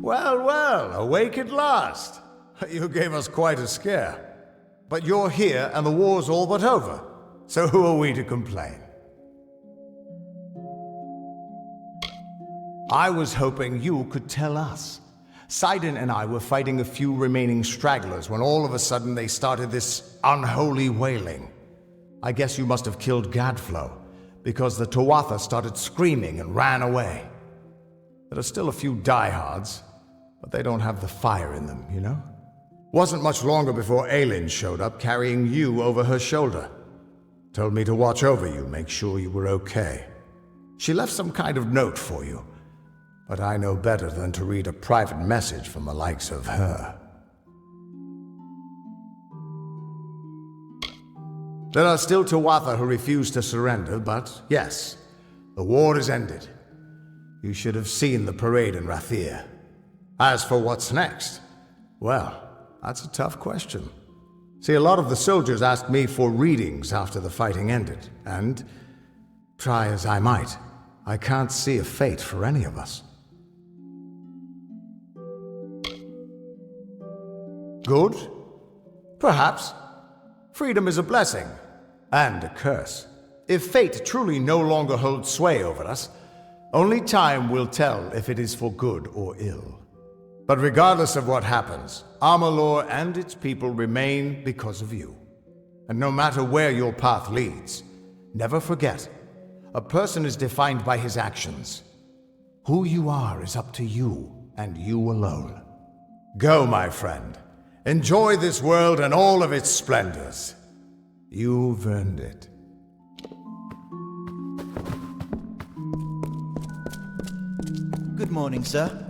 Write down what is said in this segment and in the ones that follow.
Well, well, awake at last. You gave us quite a scare. But you're here and the war's all but over. So who are we to complain? I was hoping you could tell us. Sidon and I were fighting a few remaining stragglers when all of a sudden they started this unholy wailing. I guess you must have killed Gadflow, because the Tuatha started screaming and ran away. There are still a few diehards, but they don't have the fire in them, you know? Wasn't much longer before Aelin showed up carrying you over her shoulder. Told me to watch over you, make sure you were okay. She left some kind of note for you, but I know better than to read a private message from the likes of her. There are still Tuatha who refuse to surrender, but yes, the war is ended. You should have seen the parade in Rathir. As for what's next, well, that's a tough question. See, a lot of the soldiers asked me for readings after the fighting ended, and try as I might, I can't see a fate for any of us. Good? Perhaps. Freedom is a blessing, and a curse. If fate truly no longer holds sway over us, only time will tell if it is for good or ill. But regardless of what happens, Amalur and its people remain because of you. And no matter where your path leads, never forget, a person is defined by his actions. Who you are is up to you, and you alone. Go, my friend. Enjoy this world and all of its splendors. You've earned it. Good morning, sir.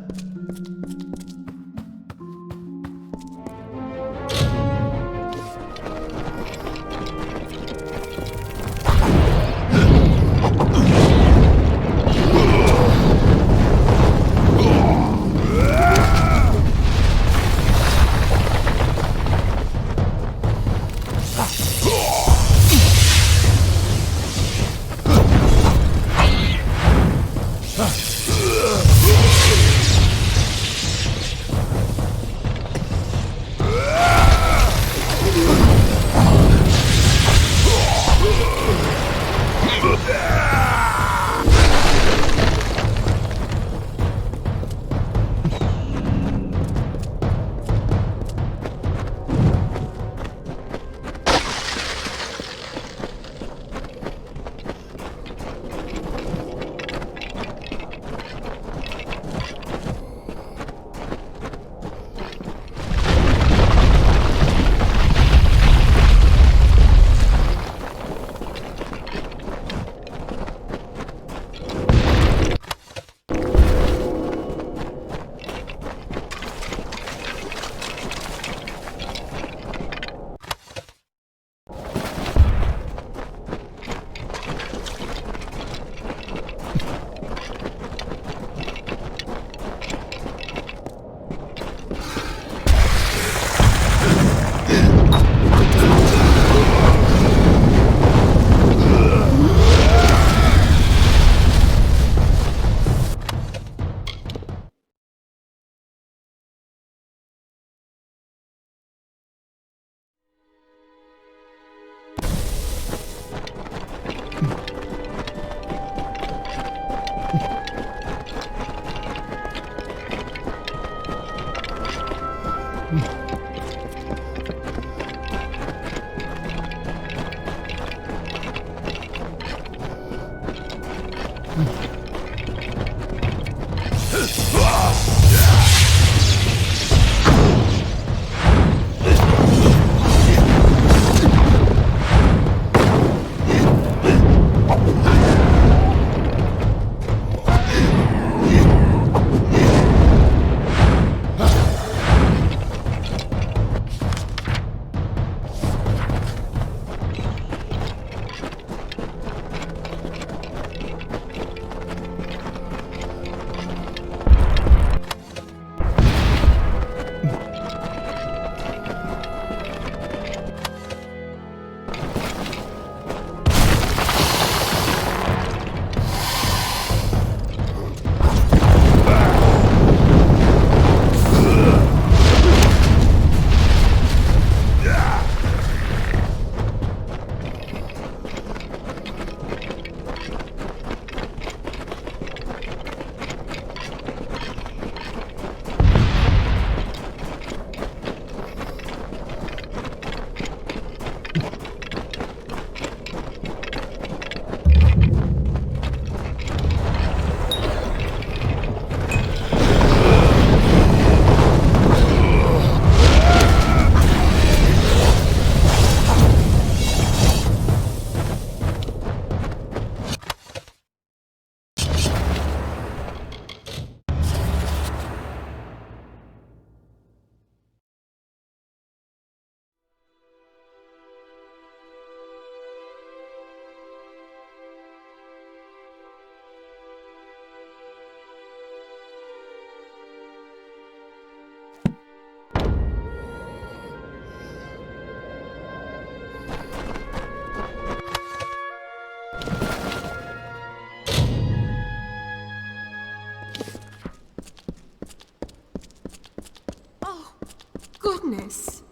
darkness.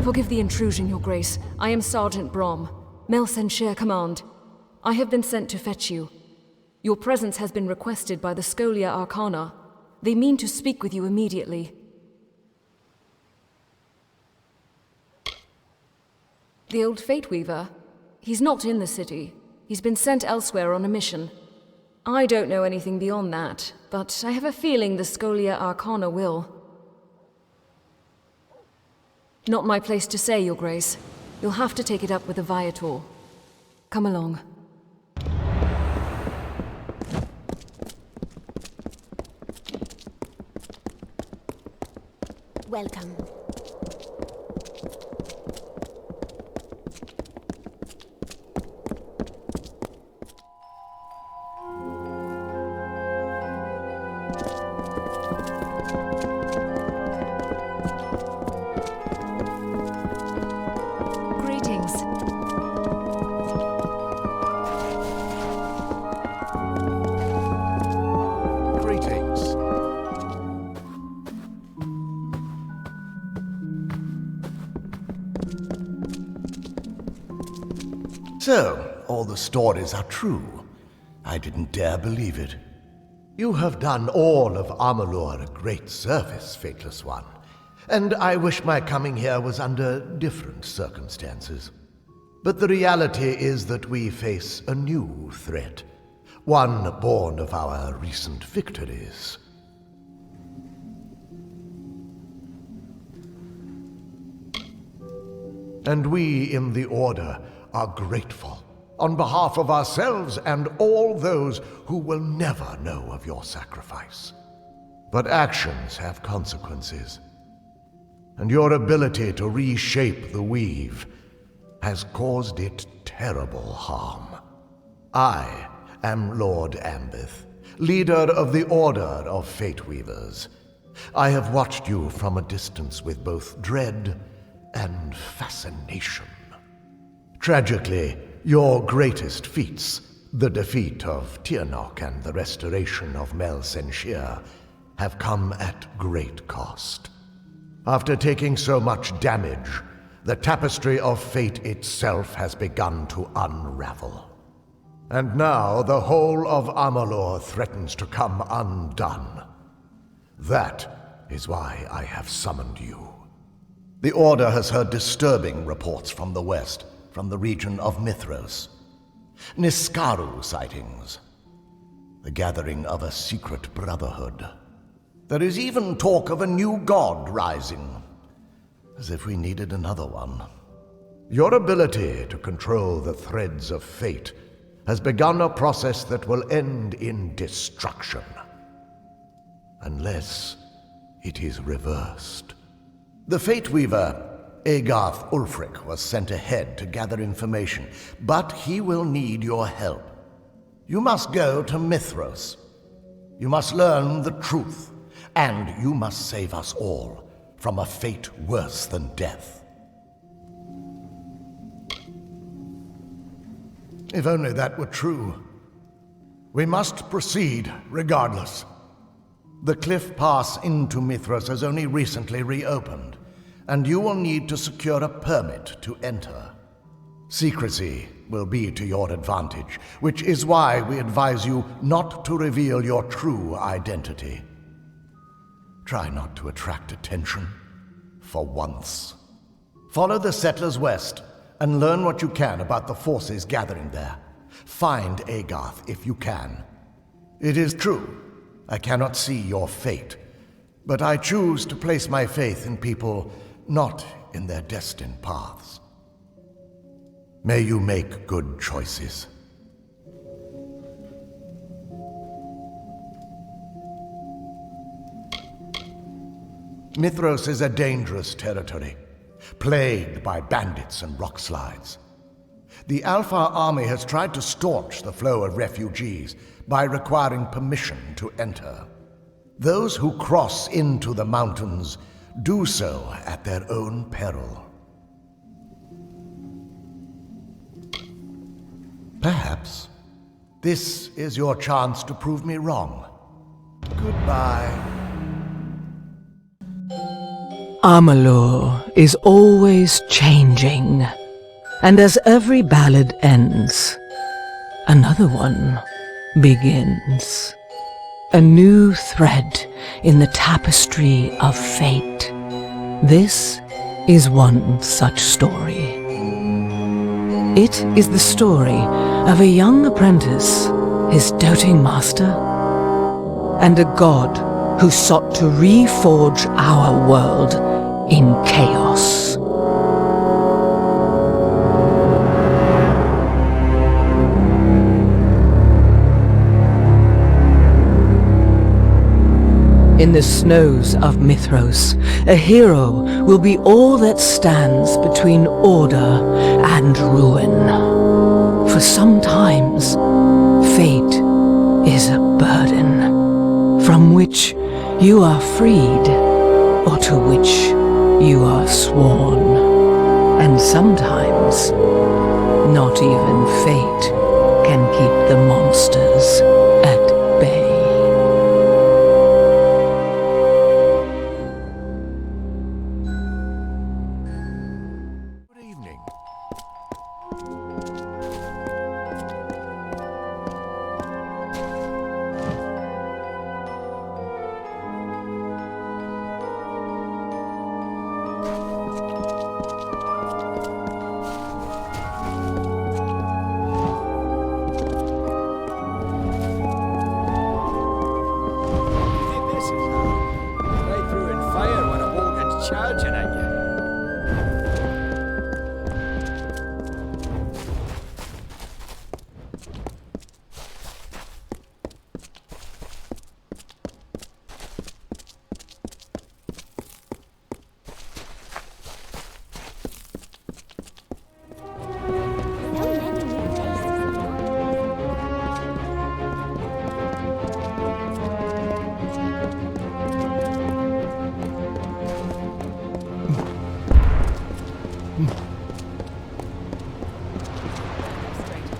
Forgive the intrusion, Your Grace. I am Sergeant Brom, Mel Senshir Command. I have been sent to fetch you. Your presence has been requested by the Scholia Arcana. They mean to speak with you immediately. The old Fate Weaver? He's not in the city. He's been sent elsewhere on a mission. I don't know anything beyond that, but I have a feeling the Scholia Arcana will. Not my place to say, Your Grace. You'll have to take it up with the Viator. Come along. Welcome. Greetings. Greetings. So, all the stories are true. I didn't dare believe it. You have done all of Amalur a great service, Faithless One, and I wish my coming here was under different circumstances. But the reality is that we face a new threat, one born of our recent victories. And we in the Order are grateful on behalf of ourselves and all those who will never know of your sacrifice. But actions have consequences, and your ability to reshape the weave has caused it terrible harm. I am Lord Ambith, leader of the Order of Fate Weavers. I have watched you from a distance with both dread and fascination. Tragically, your greatest feats, the defeat of Tirnoch and the restoration of Mel Senshir, have come at great cost. After taking so much damage, the tapestry of fate itself has begun to unravel. And now the whole of Amalur threatens to come undone. That is why I have summoned you. The Order has heard disturbing reports from the west, from the region of Mithros. Niskaru sightings. The gathering of a secret brotherhood. There is even talk of a new god rising. As if we needed another one. Your ability to control the threads of fate has begun a process that will end in destruction. Unless it is reversed. The Fate Weaver, Agarth Ulfric, was sent ahead to gather information, but he will need your help. You must go to Mithros. You must learn the truth, and you must save us all from a fate worse than death. If only that were true. We must proceed regardless. The cliff pass into Mithros has only recently reopened, and you will need to secure a permit to enter. Secrecy will be to your advantage, which is why we advise you not to reveal your true identity. Try not to attract attention, for once. Follow the settlers west, and learn what you can about the forces gathering there. Find Agarth if you can. It is true, I cannot see your fate, but I choose to place my faith in people not in their destined paths. May you make good choices. Mithros is a dangerous territory, plagued by bandits and rock slides. The Alpha Army has tried to staunch the flow of refugees by requiring permission to enter. Those who cross into the mountains do so at their own peril. Perhaps this is your chance to prove me wrong. Goodbye. Amalur is always changing, and as every ballad ends, another one begins. A new thread in the tapestry of fate. This is one such story. It is the story of a young apprentice, his doting master, and a god who sought to reforge our world in chaos. In the snows of Mithros, a hero will be all that stands between order and ruin. For sometimes, fate is a burden, from which you are freed, or to which you are sworn. And sometimes, not even fate can keep the monsters at bay. Good evening. This is right through in fire when a wall gets charging at you.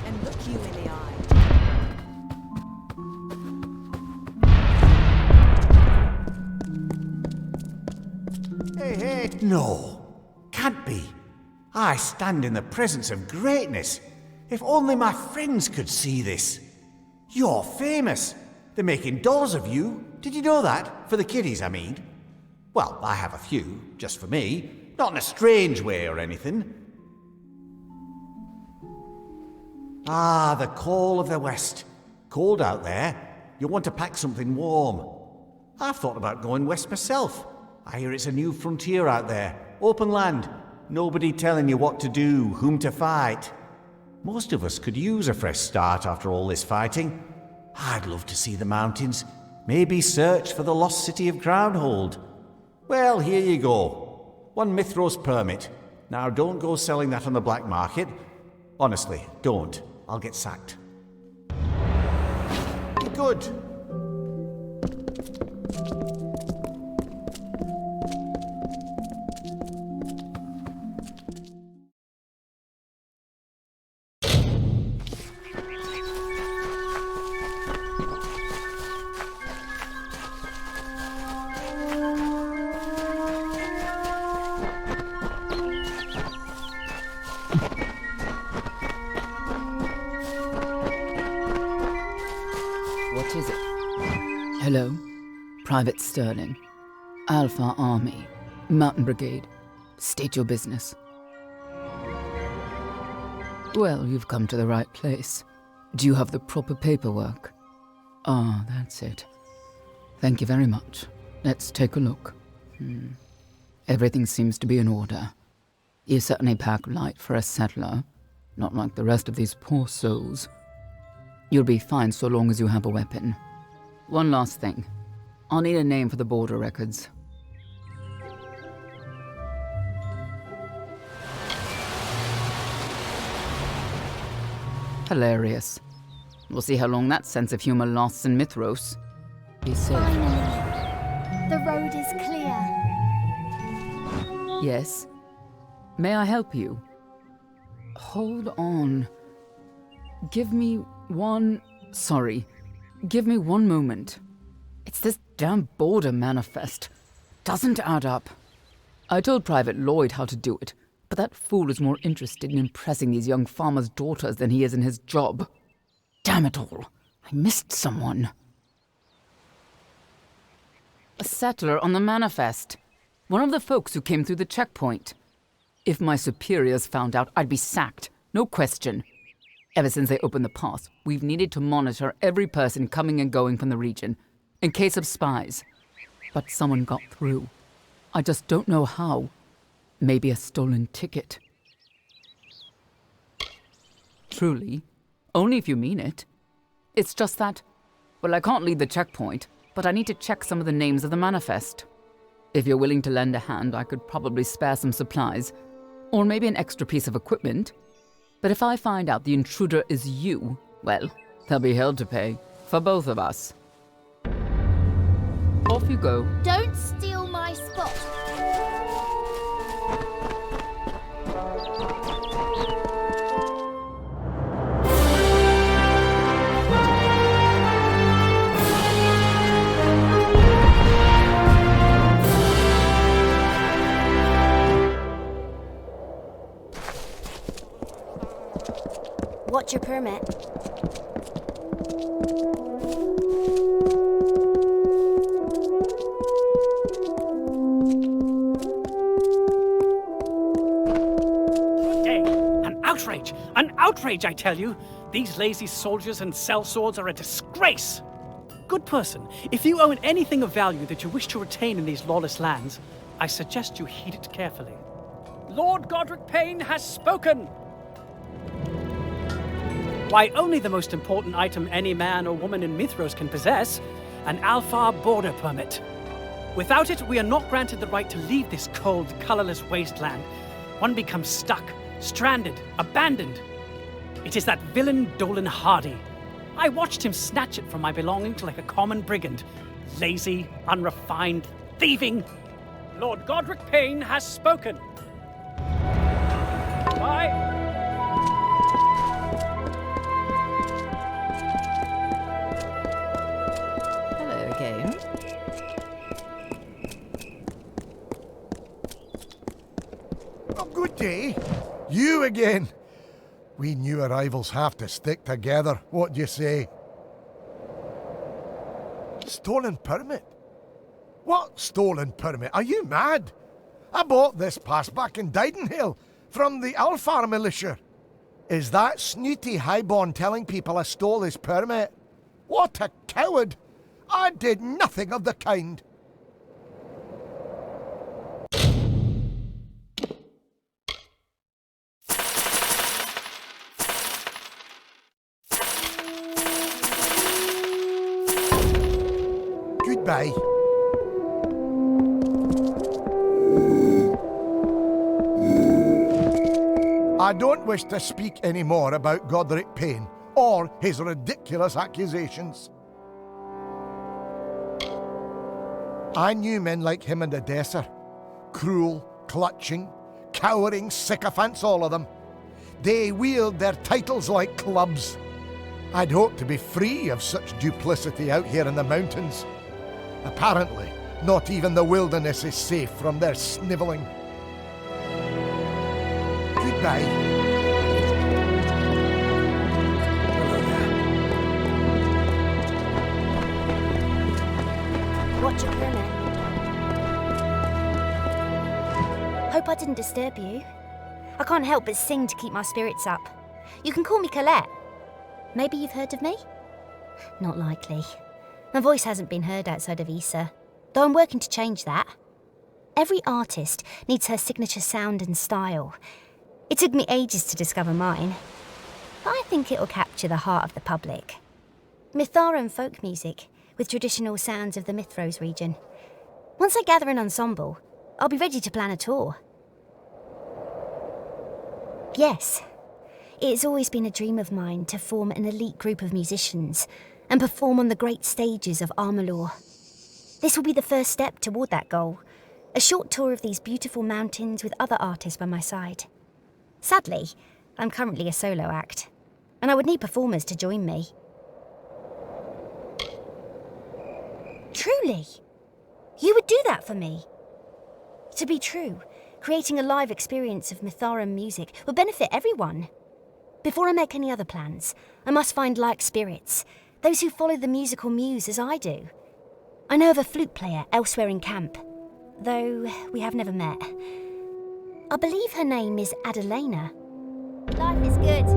And look you in the eye. Hey, no. Can't be. I stand in the presence of greatness. If only my friends could see this. You're famous. They're making dolls of you. Did you know that? For the kiddies, I mean. Well, I have a few, just for me. Not in a strange way or anything. Ah, the call of the West. Cold out there. You'll want to pack something warm. I've thought about going west myself. I hear it's a new frontier out there. Open land. Nobody telling you what to do, whom to fight. Most of us could use a fresh start after all this fighting. I'd love to see the mountains. Maybe search for the lost city of Groundhold. Well, here you go. 1 Mithros permit. Now don't go selling that on the black market. Honestly, don't. I'll get sacked. Be good. What is it? Hello? Private Sterling. Alpha Army. Mountain Brigade. State your business. Well, you've come to the right place. Do you have the proper paperwork? Ah, that's it. Thank you very much. Let's take a look. Everything seems to be in order. You certainly pack light for a settler. Not like the rest of these poor souls. You'll be fine so long as you have a weapon. One last thing. I'll need a name for the border records. Hilarious. We'll see how long that sense of humor lasts in Mithros. Be safe. The road is clear. Yes? May I help you? Hold on. Give me one moment. It's this damn border manifest. Doesn't add up. I told Private Lloyd how to do it, but that fool is more interested in impressing these young farmers' daughters than he is in his job. Damn it all. I missed someone. A settler on the manifest. One of the folks who came through the checkpoint. If my superiors found out, I'd be sacked. No question. Ever since they opened the pass, we've needed to monitor every person coming and going from the region, in case of spies. But someone got through. I just don't know how. Maybe a stolen ticket. Truly, only if you mean it. It's just that, well, I can't leave the checkpoint, but I need to check some of the names of the manifest. If you're willing to lend a hand, I could probably spare some supplies, or maybe an extra piece of equipment. But if I find out the intruder is you, well, there'll be hell to pay, for both of us. Off you go. Don't steal my spot. What's your permit? An outrage, I tell you! These lazy soldiers and sellswords are a disgrace! Good person, if you own anything of value that you wish to retain in these lawless lands, I suggest you heed it carefully. Lord Godric Payne has spoken! Why, only the most important item any man or woman in Mithros can possess, an Alfar border permit. Without it, we are not granted the right to leave this cold, colorless wasteland. One becomes stuck, stranded, abandoned. It is that villain Dolan Hardy. I watched him snatch it from my belongings like a common brigand. Lazy, unrefined, thieving. Lord Godric Payne has spoken. Bye. Hello again. Oh, good day. You again. We new arrivals have to stick together. What do you say? Stolen permit? What stolen permit? Are you mad? I bought this pass back in Didenhill from the Alfar militia. Is that snooty highborn telling people I stole his permit? What a coward! I did nothing of the kind. Goodbye. I don't wish to speak any more about Godric Payne or his ridiculous accusations. I knew men like him in Edessa. Cruel, clutching, cowering sycophants, all of them. They wield their titles like clubs. I'd hoped to be free of such duplicity out here in the mountains. Apparently, not even the wilderness is safe from their snivelling. Goodbye. What's your permit? Hope I didn't disturb you. I can't help but sing to keep my spirits up. You can call me Colette. Maybe you've heard of me? Not likely. My voice hasn't been heard outside of Issa, though I'm working to change that. Every artist needs her signature sound and style. It took me ages to discover mine, but I think it'll capture the heart of the public. Mitharan folk music, with traditional sounds of the Mithros region. Once I gather an ensemble, I'll be ready to plan a tour. Yes, it's always been a dream of mine to form an elite group of musicians and perform on the great stages of Amalur. This will be the first step toward that goal, a short tour of these beautiful mountains with other artists by my side. Sadly, I'm currently a solo act, and I would need performers to join me. Truly? You would do that for me? to be true, creating a live experience of Mitharan music will benefit everyone. Before I make any other plans, I must find like spirits, those who follow the musical muse as I do. I know of a flute player elsewhere in camp, though we have never met. I believe her name is Adelena. Life is good.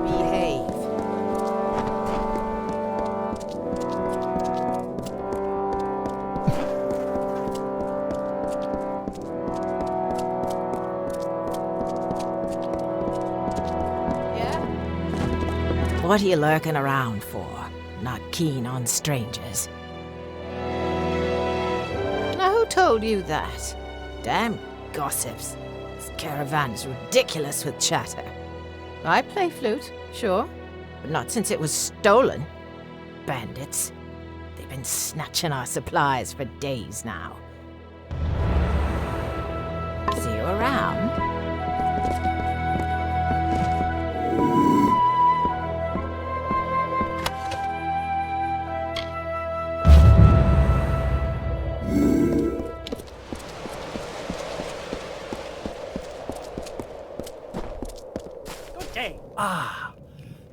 Behave. What are you lurking around for? Not keen on strangers. Now, who told you that? Damn gossips. This caravan's ridiculous with chatter. I play flute, sure, but not since it was stolen. Bandits. They've been snatching our supplies for days now. See you around?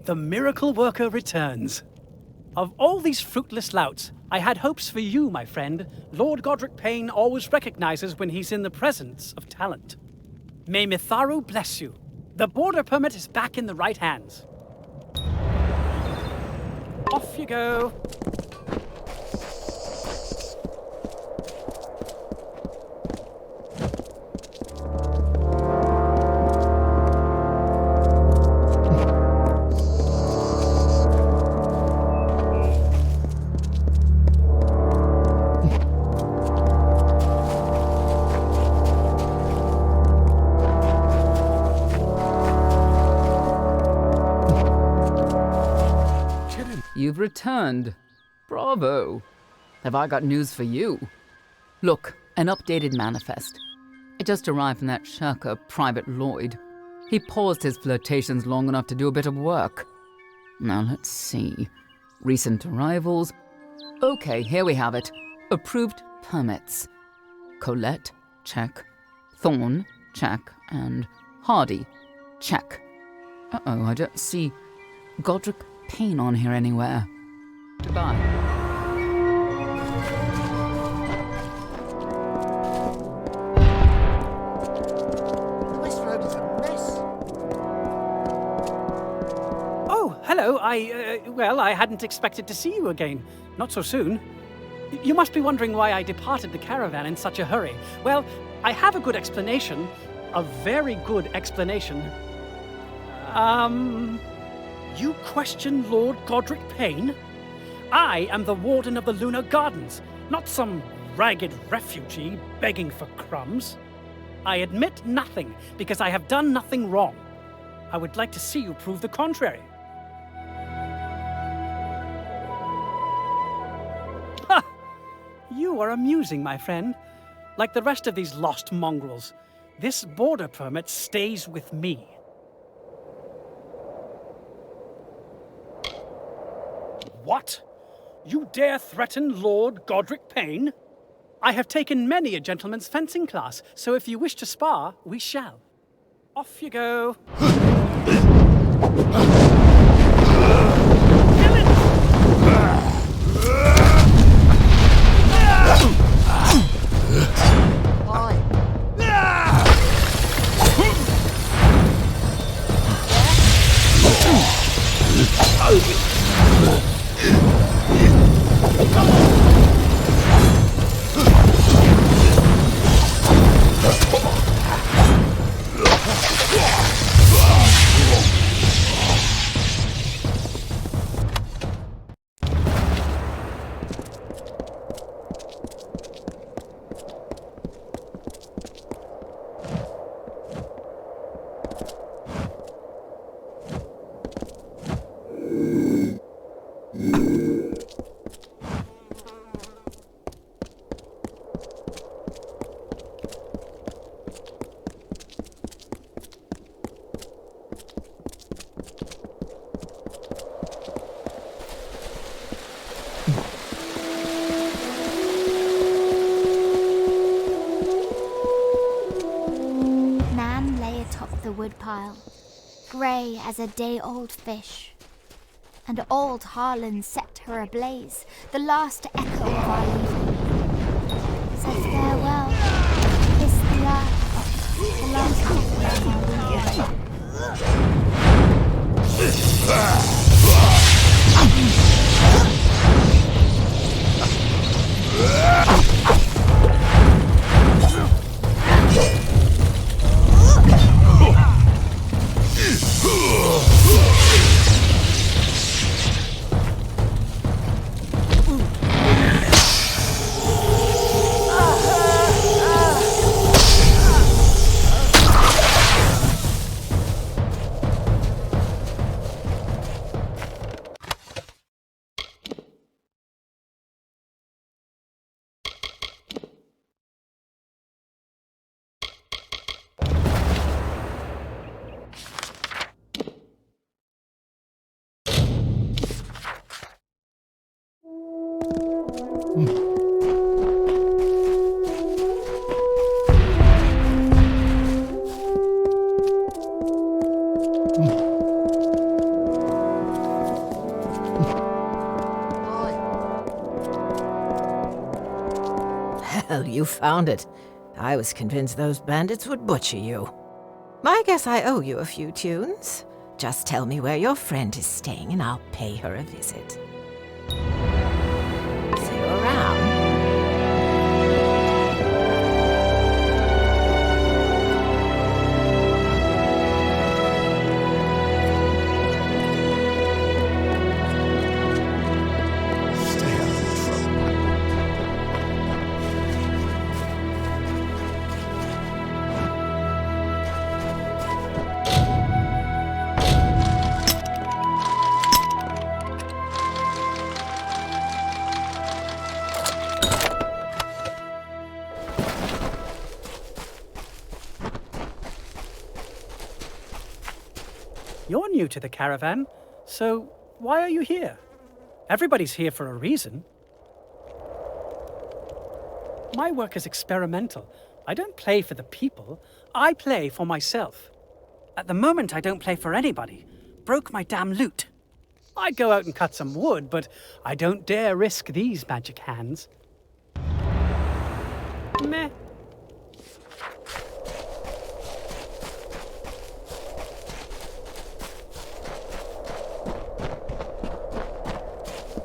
The miracle worker returns. Of all these fruitless louts, I had hopes for you, my friend. Lord Godric Payne always recognizes when he's in the presence of talent. May Mitharu bless you. The border permit is back in the right hands. Off you go. You've returned. Bravo. Have I got news for you? Look, an updated manifest. It just arrived from that shirker, Private Lloyd. He paused his flirtations long enough to do a bit of work. Now let's see. Recent arrivals. Okay, here we have it. Approved permits. Colette, check. Thorn, check. And Hardy, check. Uh-oh, I don't see Godric Payne on here anywhere. Goodbye. The West Road is a mess. Oh, hello. I hadn't expected to see you again. Not so soon. You must be wondering why I departed the caravan in such a hurry. Well, I have a good explanation. A very good explanation. You question Lord Godric Payne? I am the Warden of the Lunar Gardens, not some ragged refugee begging for crumbs. I admit nothing, because I have done nothing wrong. I would like to see you prove the contrary. Ha! You are amusing, my friend. Like the rest of these lost mongrels, this border permit stays with me. What? You dare threaten Lord Godric Payne? I have taken many a gentleman's fencing class, so if you wish to spar, we shall. Off you go. the woodpile, grey as a day-old fish. And old Harlan set her ablaze, the last echo of our leaving. Said farewell, kissed the earth, the last echo of our Well, you found it. I was convinced those bandits would butcher you. I guess I owe you a few tunes. Just tell me where your friend is staying and I'll pay her a visit. See you around. You're new to the caravan, so why are you here? Everybody's here for a reason. My work is experimental. I don't play for the people. I play for myself. At the moment, I don't play for anybody. Broke my damn loot. I'd go out and cut some wood, but I don't dare risk these magic hands. Meh.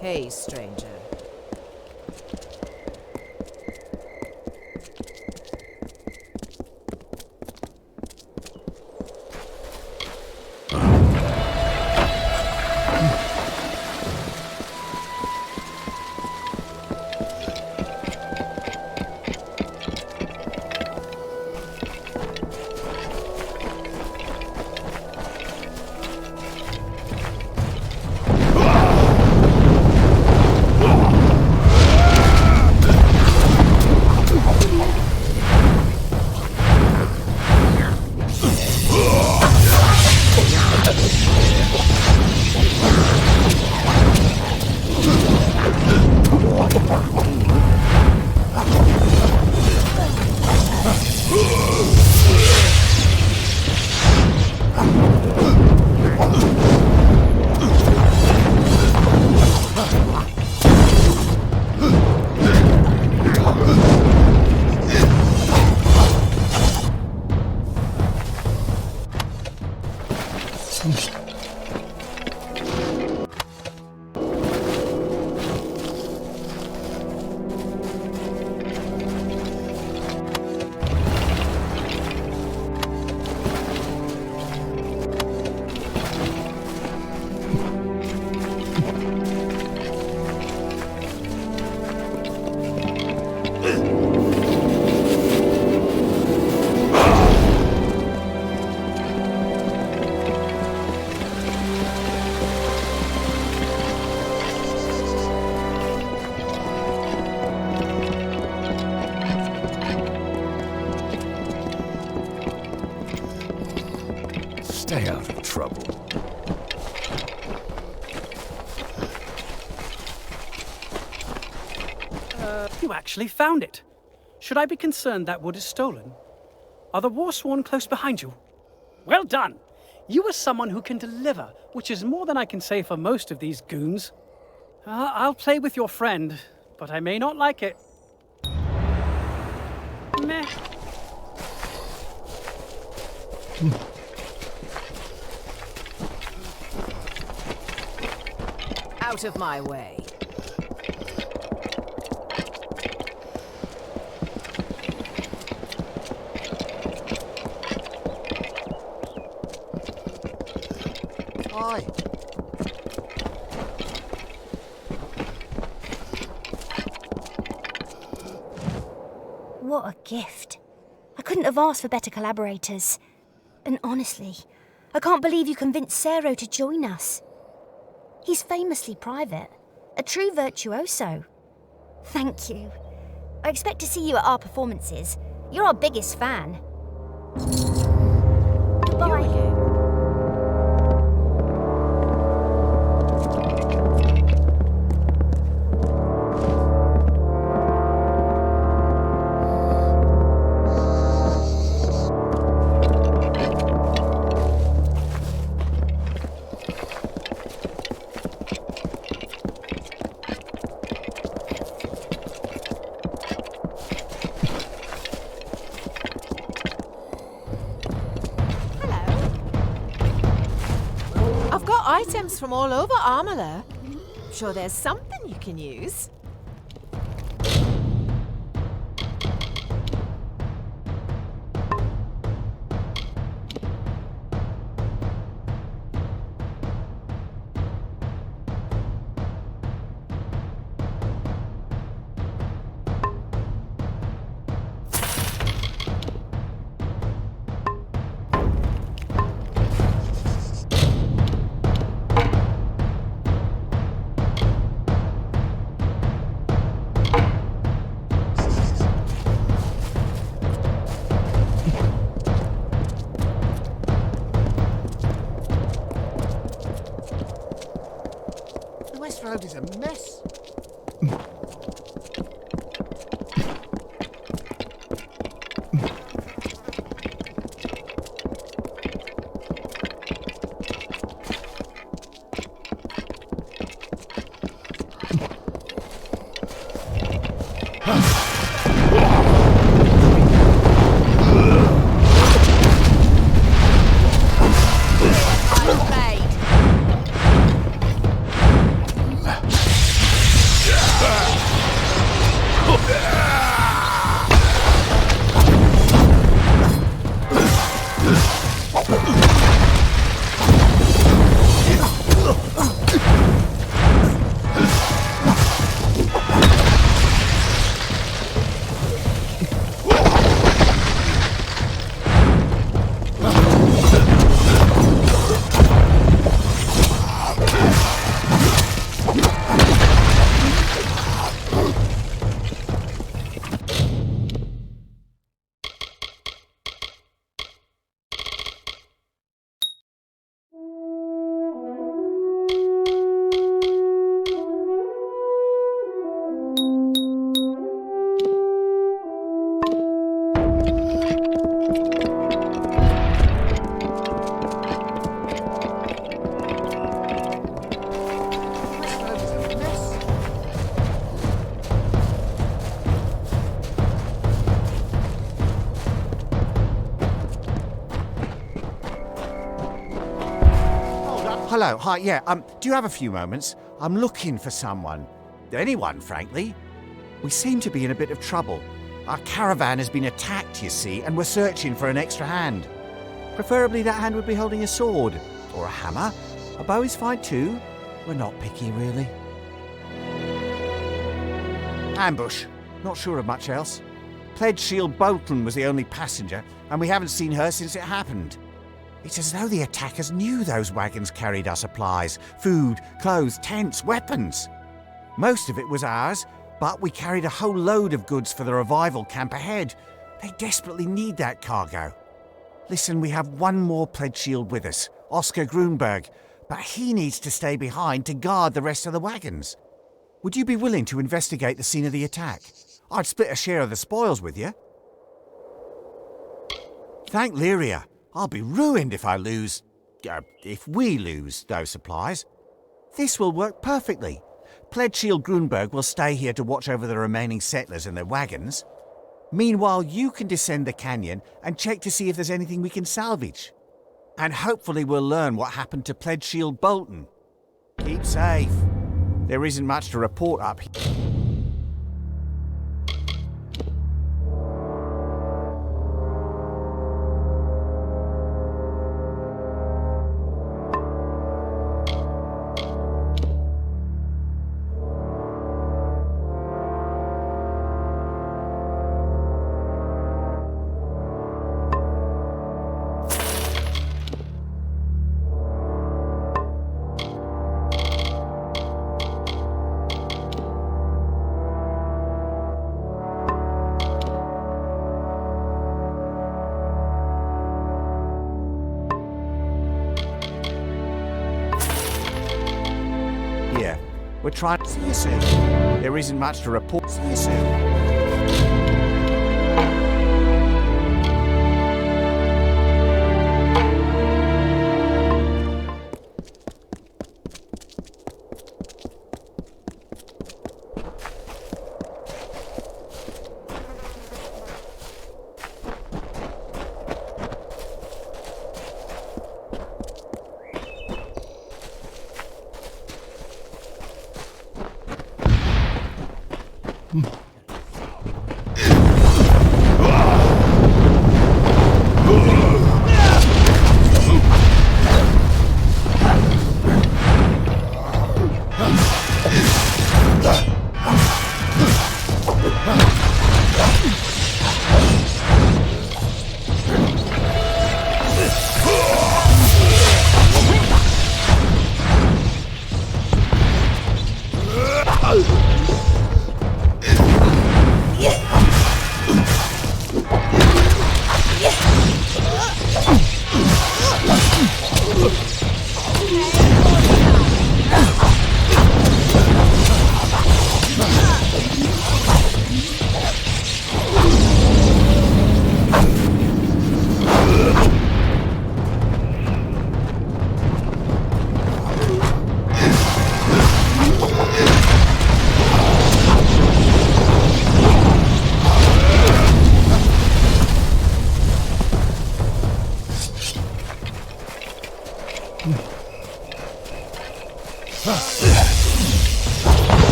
Hey, stranger. Stay out of trouble. You actually found it. Should I be concerned that wood is stolen? Are the Warsworn close behind you? Well done! You are someone who can deliver, which is more than I can say for most of these goons. I'll play with your friend, but I may not like it. Meh. Out of my way. Hi. What a gift. I couldn't have asked for better collaborators. And honestly, I can't believe you convinced Cero to join us. He's famously private, a true virtuoso. Thank you. I expect to see you at our performances. You're our biggest fan. Goodbye. Items from all over Amalur. Sure there's something you can use. This road is a mess. Hello, hi, yeah, do you have a few moments? I'm looking for someone. Anyone, frankly. We seem to be in a bit of trouble. Our caravan has been attacked, you see, and we're searching for an extra hand. Preferably that hand would be holding a sword, or a hammer. A bow is fine too. We're not picky, really. Ambush. Not sure of much else. Pledge Shield Bolton was the only passenger, and we haven't seen her since it happened. It's as though the attackers knew those wagons carried our supplies, food, clothes, tents, weapons. Most of it was ours, but we carried a whole load of goods for the revival camp ahead. They desperately need that cargo. Listen, we have one more pledge shield with us, Oscar Grunberg, but he needs to stay behind to guard the rest of the wagons. Would you be willing to investigate the scene of the attack? I'd split a share of the spoils with you. Thank Lyria. I'll be ruined if I lose... if we lose those supplies. This will work perfectly. Pledge Shield Grunberg will stay here to watch over the remaining settlers and their wagons. Meanwhile, you can descend the canyon and check to see if there's anything we can salvage. And hopefully we'll learn what happened to Pledge Shield Bolton. Keep safe. There isn't much to report up here. We're trying to see you soon. There isn't much to report. See you soon.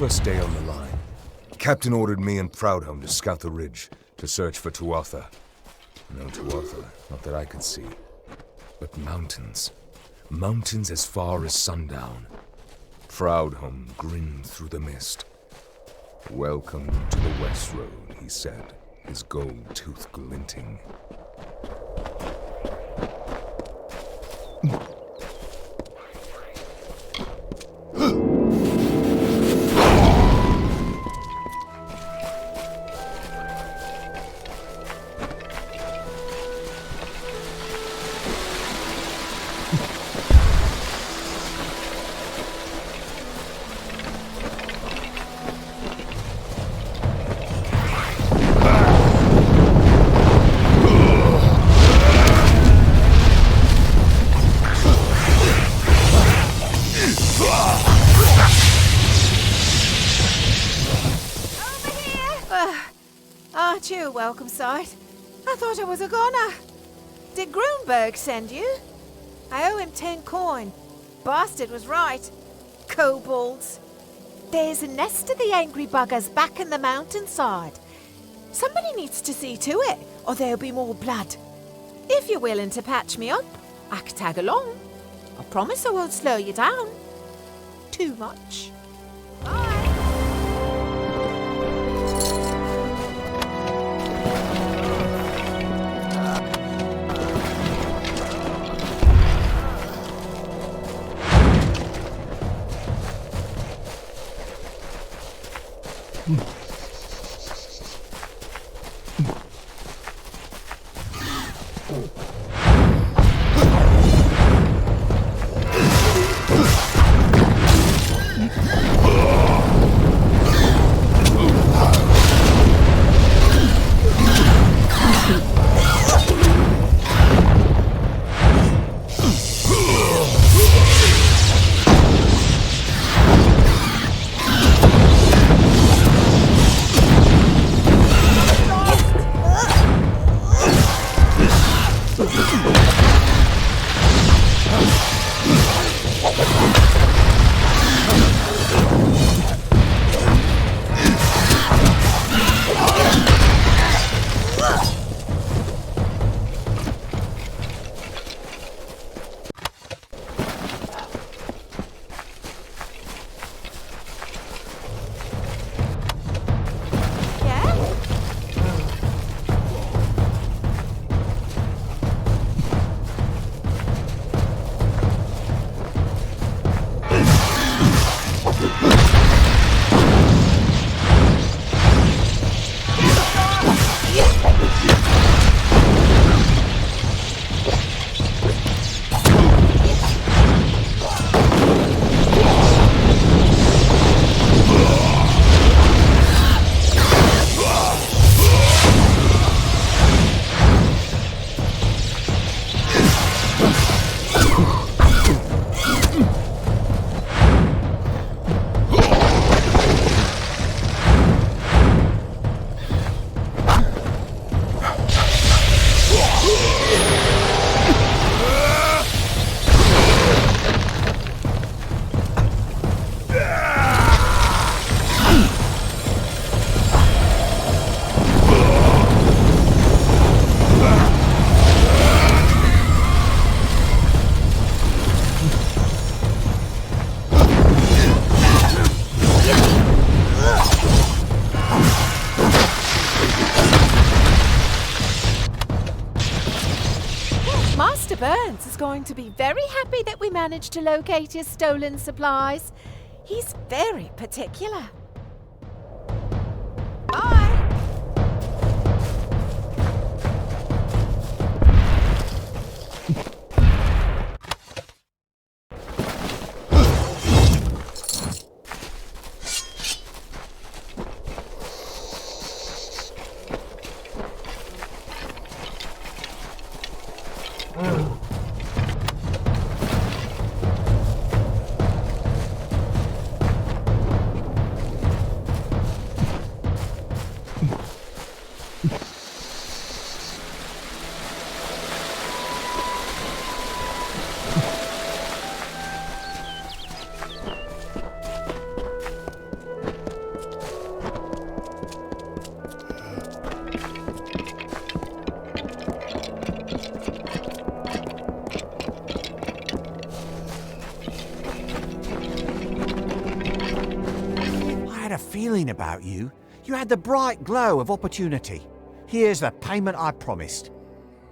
First day on the line. Captain ordered me and Proudhome to scout the ridge, to search for Tuatha. No Tuatha, not that I could see. But mountains. Mountains as far as sundown. Proudhome grinned through the mist. "Welcome to the West Road," he said, his gold tooth glinting. Aren't you a welcome sight? I thought I was a goner. Did Grunberg send you? I owe him 10 coin. Bastard was right. Kobolds. There's a nest of the angry buggers back in the mountainside. Somebody needs to see to it, or there'll be more blood. If you're willing to patch me up, I could tag along. I promise I won't slow you down too much. Bye. Going to be very happy that we managed to locate his stolen supplies. He's very particular. Bye. feeling about you. You had the bright glow of opportunity. Here's the payment I promised.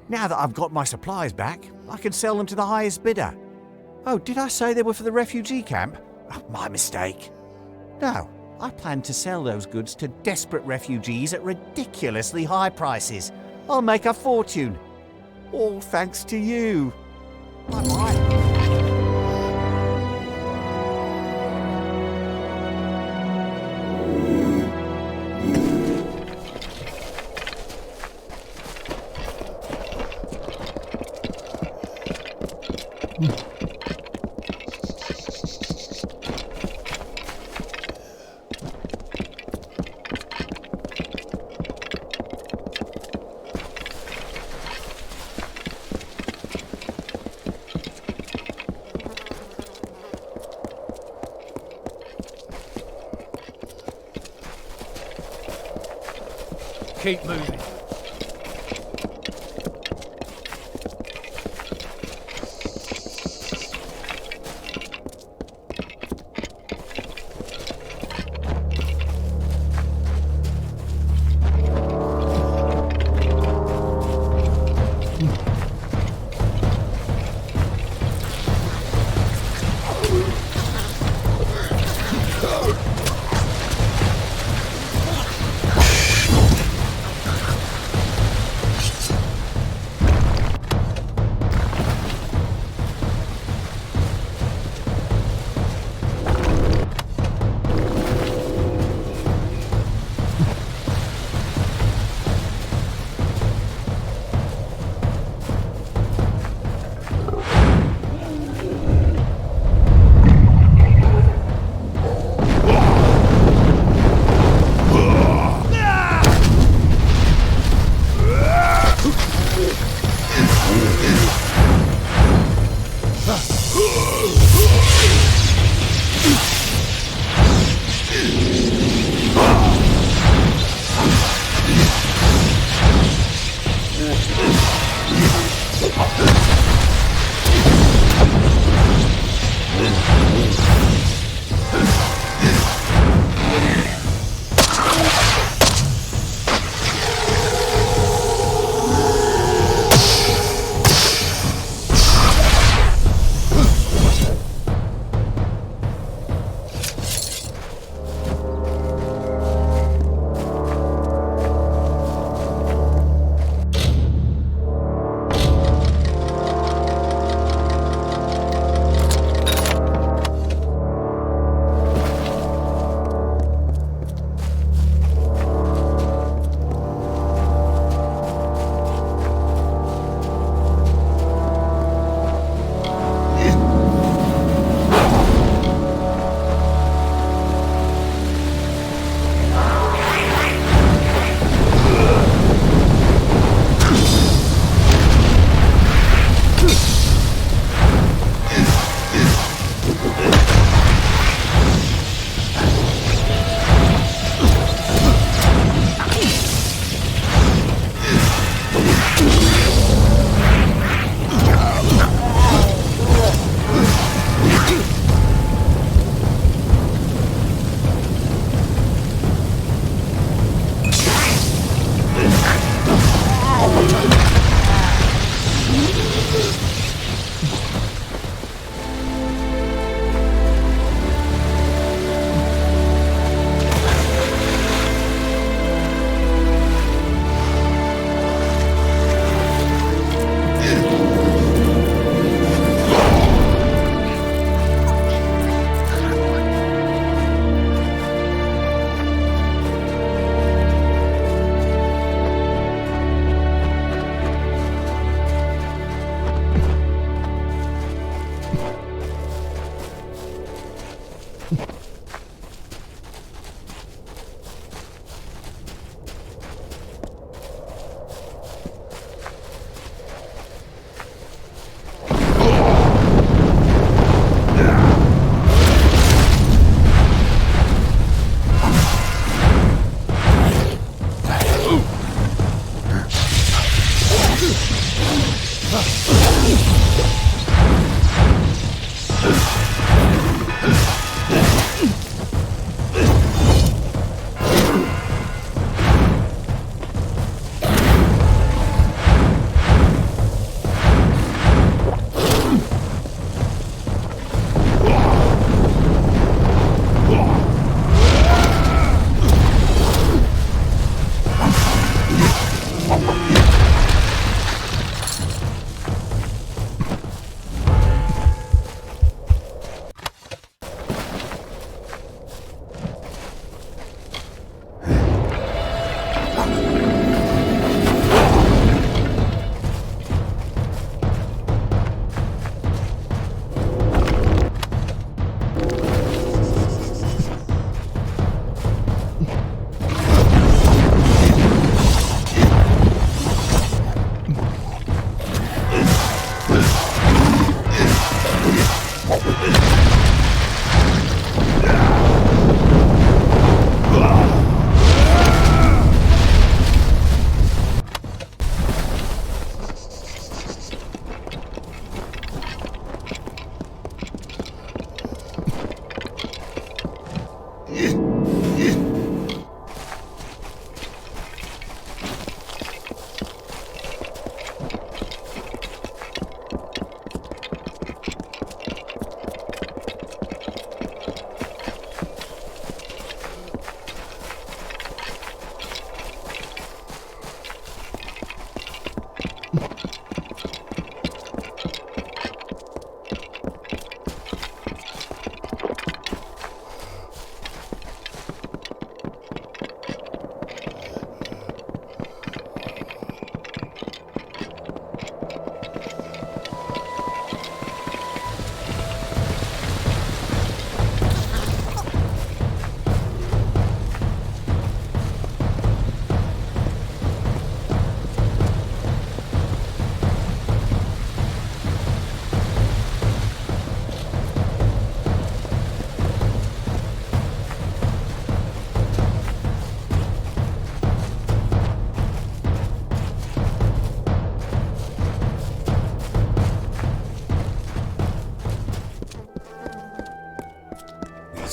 Now that I've got my supplies back, I can sell them to the highest bidder. Oh, did I say they were for the refugee camp? Oh, my mistake. No, I plan to sell those goods to desperate refugees at ridiculously high prices. I'll make a fortune. All thanks to you. Bye-bye. Keep moving.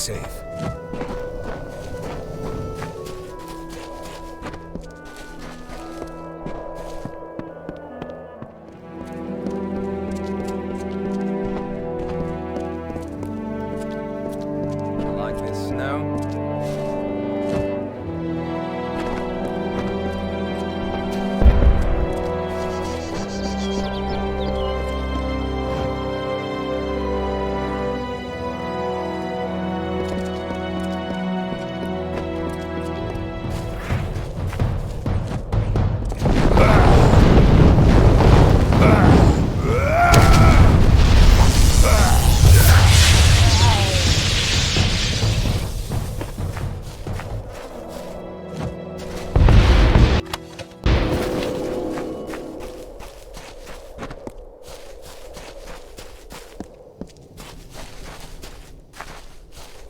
safe. Like this snow?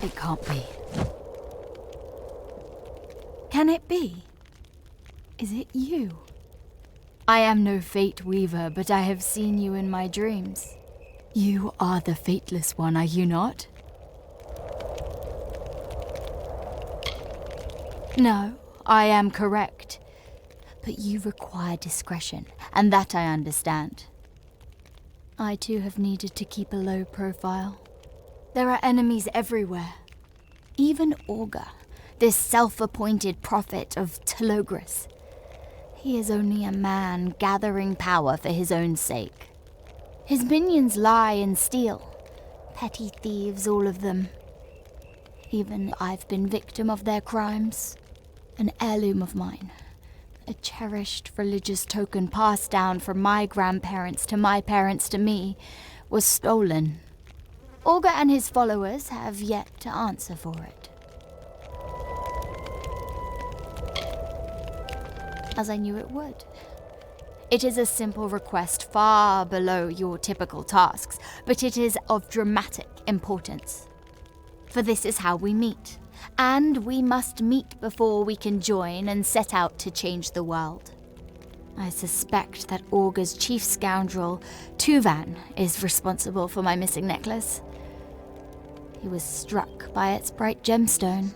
It can't be. Can it be? Is it you? I am no fate weaver, but I have seen you in my dreams. You are the fateless one, are you not? No, I am correct. But you require discretion, and that I understand. I too have needed to keep a low profile. There are enemies everywhere. Even Augur, this self-appointed prophet of Telogris. He is only a man gathering power for his own sake. His minions lie and steal. Petty thieves, all of them. Even I've been victim of their crimes. An heirloom of mine. A cherished religious token passed down from my grandparents to my parents to me was stolen. Augur and his followers have yet to answer for it. As I knew it would. It is a simple request far below your typical tasks, but it is of dramatic importance. For this is how we meet, and we must meet before we can join and set out to change the world. I suspect that Augur's chief scoundrel, Tuvan, is responsible for my missing necklace. He was struck by its bright gemstone.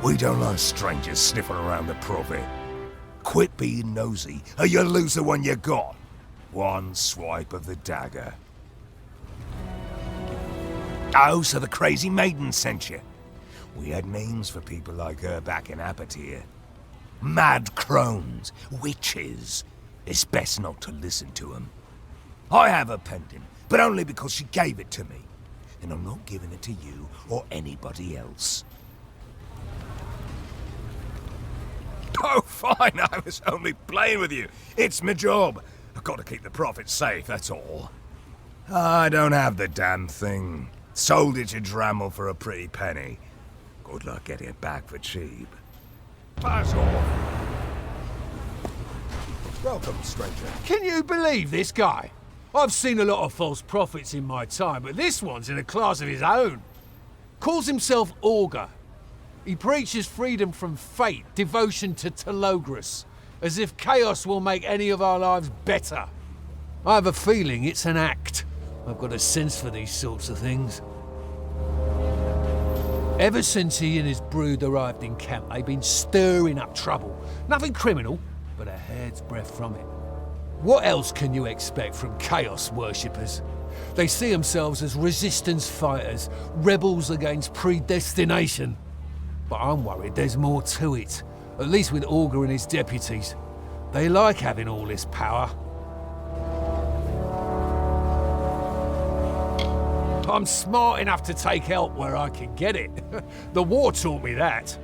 We don't like strangers sniffing around the prophet. Quit being nosy, or you'll lose the one you got. One swipe of the dagger. Oh, so the crazy maiden sent you. We had names for people like her back in Apatir. Mad crones, witches. It's best not to listen to them. I have a pendant, but only because she gave it to me. And I'm not giving it to you or anybody else. Oh, fine, I was only playing with you. It's my job. I've got to keep the prophet safe, that's all. I don't have the damn thing. Sold it to Drammel for a pretty penny. Good luck getting it back for cheap. Pass off. Welcome, stranger. Can you believe this guy? I've seen a lot of false prophets in my time, but this one's in a class of his own. Calls himself Augur. He preaches freedom from fate, devotion to Telogris, as if chaos will make any of our lives better. I have a feeling it's an act. I've got a sense for these sorts of things. Ever since he and his brood arrived in camp, they've been stirring up trouble. Nothing criminal, but a hair's breadth from it. What else can you expect from chaos worshippers? They see themselves as resistance fighters, rebels against predestination. But I'm worried there's more to it, at least with Augur and his deputies. They like having all this power. I'm smart enough to take help where I can get it. The war taught me that.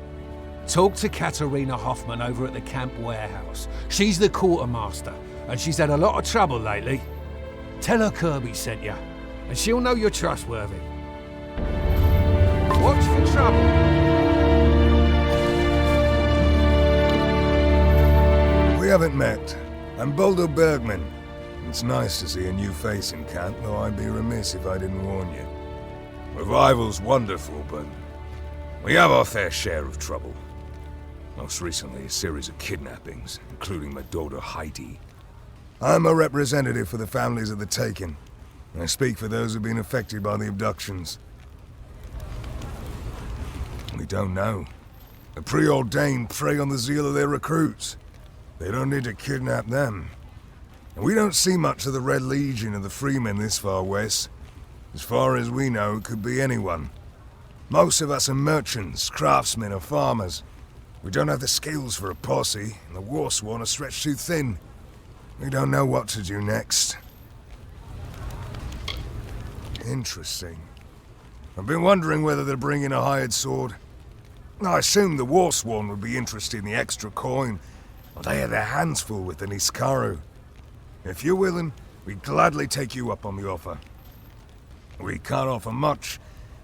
Talk to Katerina Hoffman over at the camp warehouse. She's the quartermaster, and she's had a lot of trouble lately. Tell her Kirby sent you, and she'll know you're trustworthy. Watch for trouble. We haven't met. I'm Boulder Bergman. It's nice to see a new face in camp, though I'd be remiss if I didn't warn you. Revival's wonderful, but we have our fair share of trouble. Most recently, a series of kidnappings, including my daughter Heidi. I'm a representative for the families of the taken. I speak for those who've been affected by the abductions. We don't know. The preordained prey on the zeal of their recruits. They don't need to kidnap them. And we don't see much of the Red Legion of the Freemen this far west. As far as we know, it could be anyone. Most of us are merchants, craftsmen, or farmers. We don't have the skills for a posse, and the Warsworn are stretched too thin. We don't know what to do next. Interesting. I've been wondering whether they're bringing a hired sword. I assumed the Warsworn would be interested in the extra coin, but they had their hands full with the Niskaru. If you're willing, we'd gladly take you up on the offer. We can't offer much,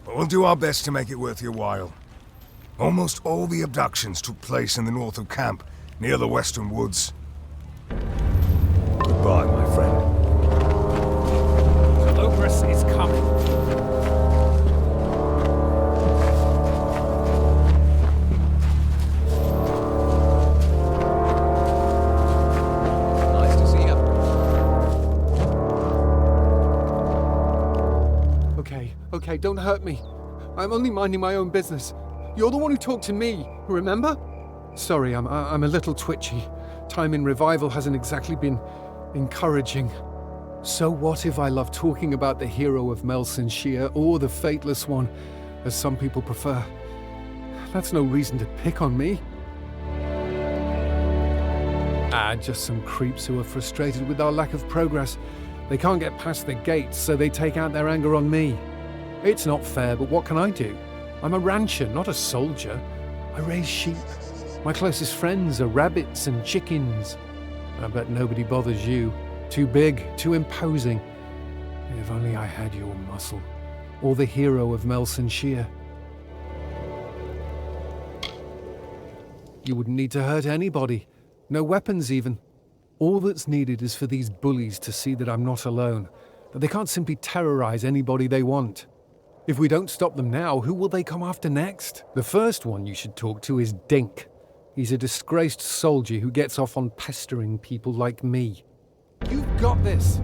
but we'll do our best to make it worth your while. Almost all the abductions took place in the north of camp, near the western woods. Goodbye, my friend. The Ogress is coming. Nice to see you. Okay, don't hurt me. I'm only minding my own business. You're the one who talked to me, remember? Sorry, I'm a little twitchy. Time in Revival hasn't exactly been encouraging. So what if I love talking about the hero of Melson Shear or the Fateless One, as some people prefer? That's no reason to pick on me. Just some creeps who are frustrated with our lack of progress. They can't get past the gates, so they take out their anger on me. It's not fair, but what can I do? I'm a rancher, not a soldier. I raise sheep. My closest friends are rabbits and chickens. I bet nobody bothers you. Too big, too imposing. If only I had your muscle. Or the hero of Melson Shear. You wouldn't need to hurt anybody. No weapons even. All that's needed is for these bullies to see that I'm not alone. That they can't simply terrorize anybody they want. If we don't stop them now, who will they come after next? The first one you should talk to is Dink. He's a disgraced soldier who gets off on pestering people like me. You've got this!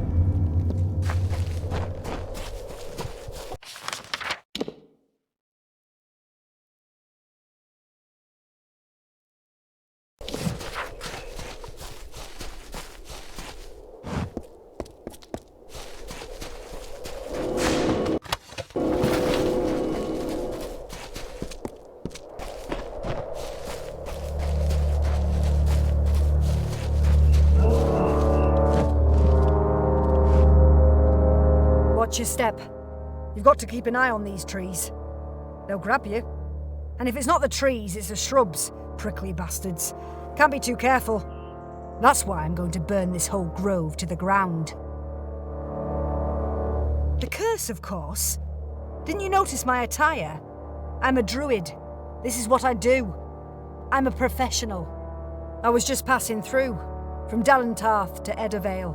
Watch your step. You've got to keep an eye on these trees. They'll grab you. And if it's not the trees, it's the shrubs, prickly bastards. Can't be too careful. That's why I'm going to burn this whole grove to the ground. The curse, of course. Didn't you notice my attire? I'm a druid. This is what I do. I'm a professional. I was just passing through, from Dalentarth to Eddervale,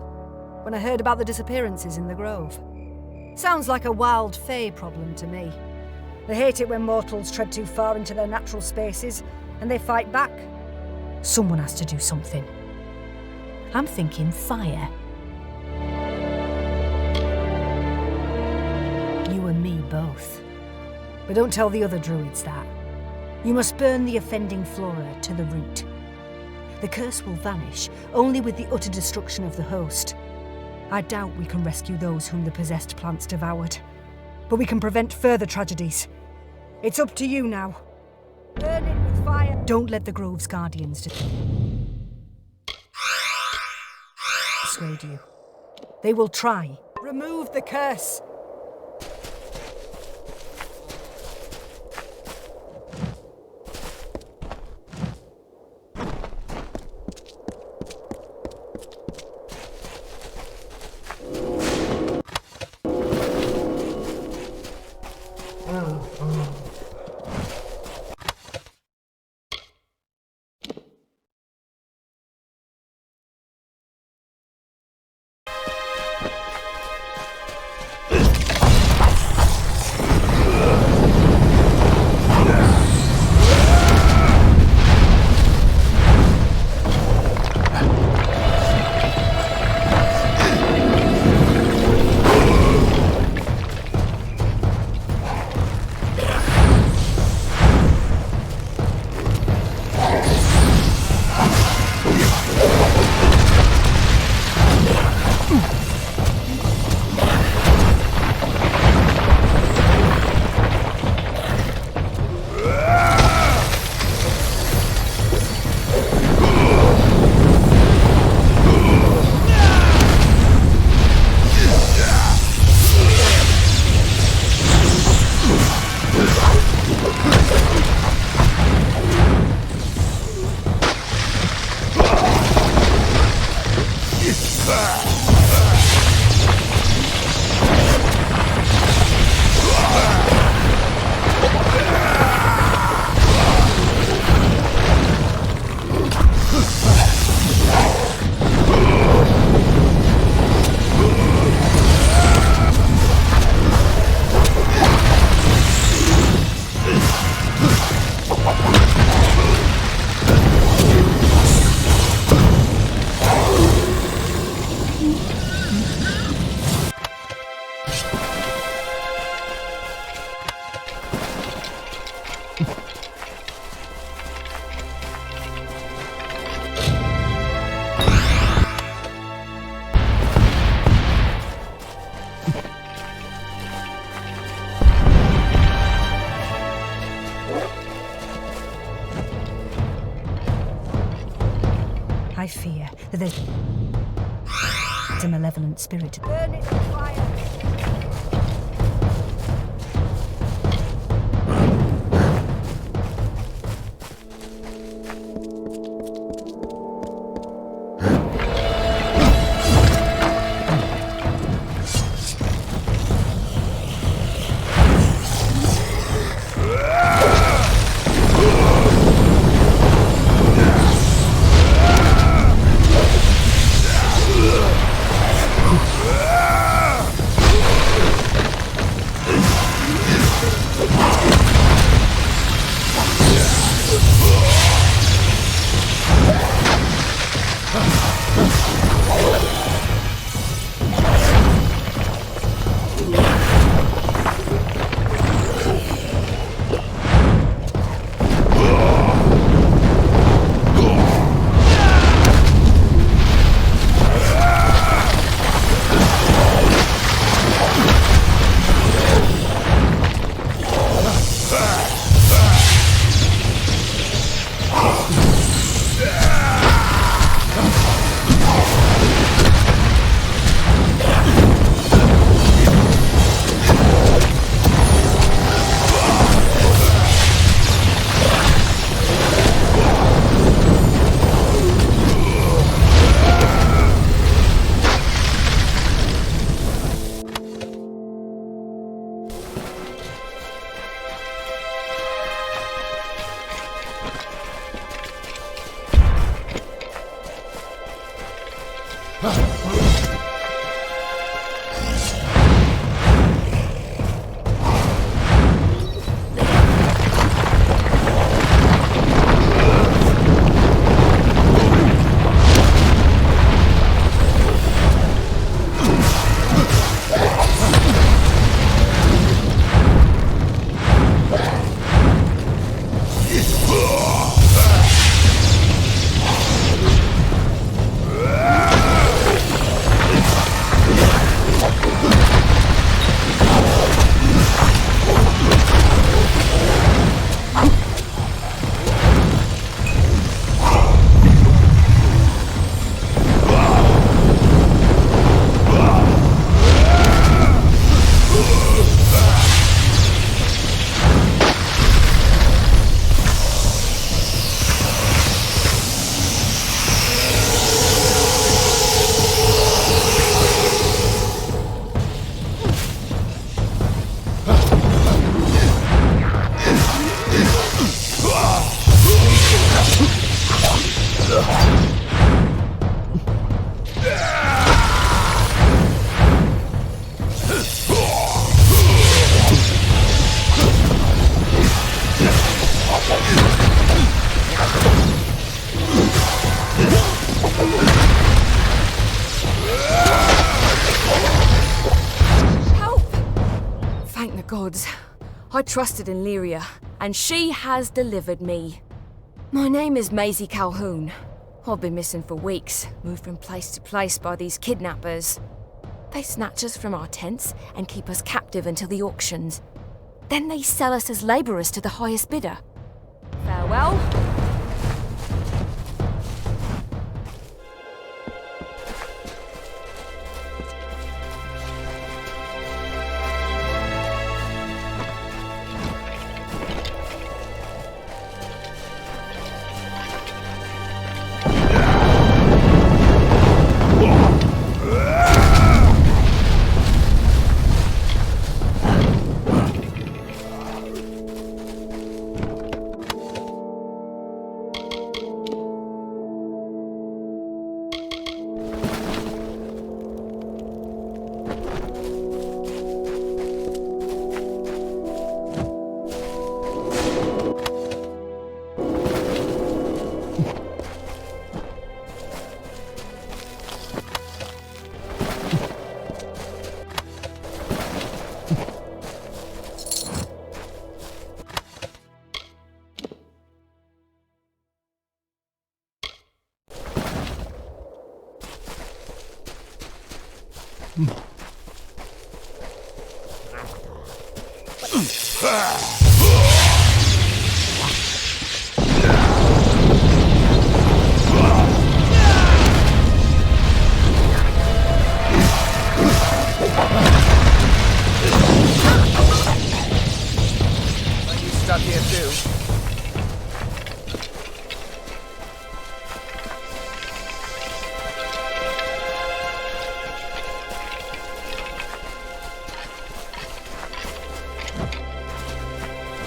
when I heard about the disappearances in the grove. Sounds like a wild fae problem to me. They hate it when mortals tread too far into their natural spaces, and they fight back. Someone has to do something. I'm thinking fire. You and me both. But don't tell the other druids that. You must burn the offending flora to the root. The curse will vanish only with the utter destruction of the host. I doubt we can rescue those whom the possessed plants devoured. But we can prevent further tragedies. It's up to you now. Burn it with fire. Don't let the Grove's guardians dissuade you. They will try. Remove the curse. fear that there's a malevolent spirit. Burn it with fire! gods. I trusted in Lyria, and she has delivered me. My name is Maisie Calhoun. I've been missing for weeks, moved from place to place by these kidnappers. They snatch us from our tents and keep us captive until the auctions. Then they sell us as labourers to the highest bidder. Farewell.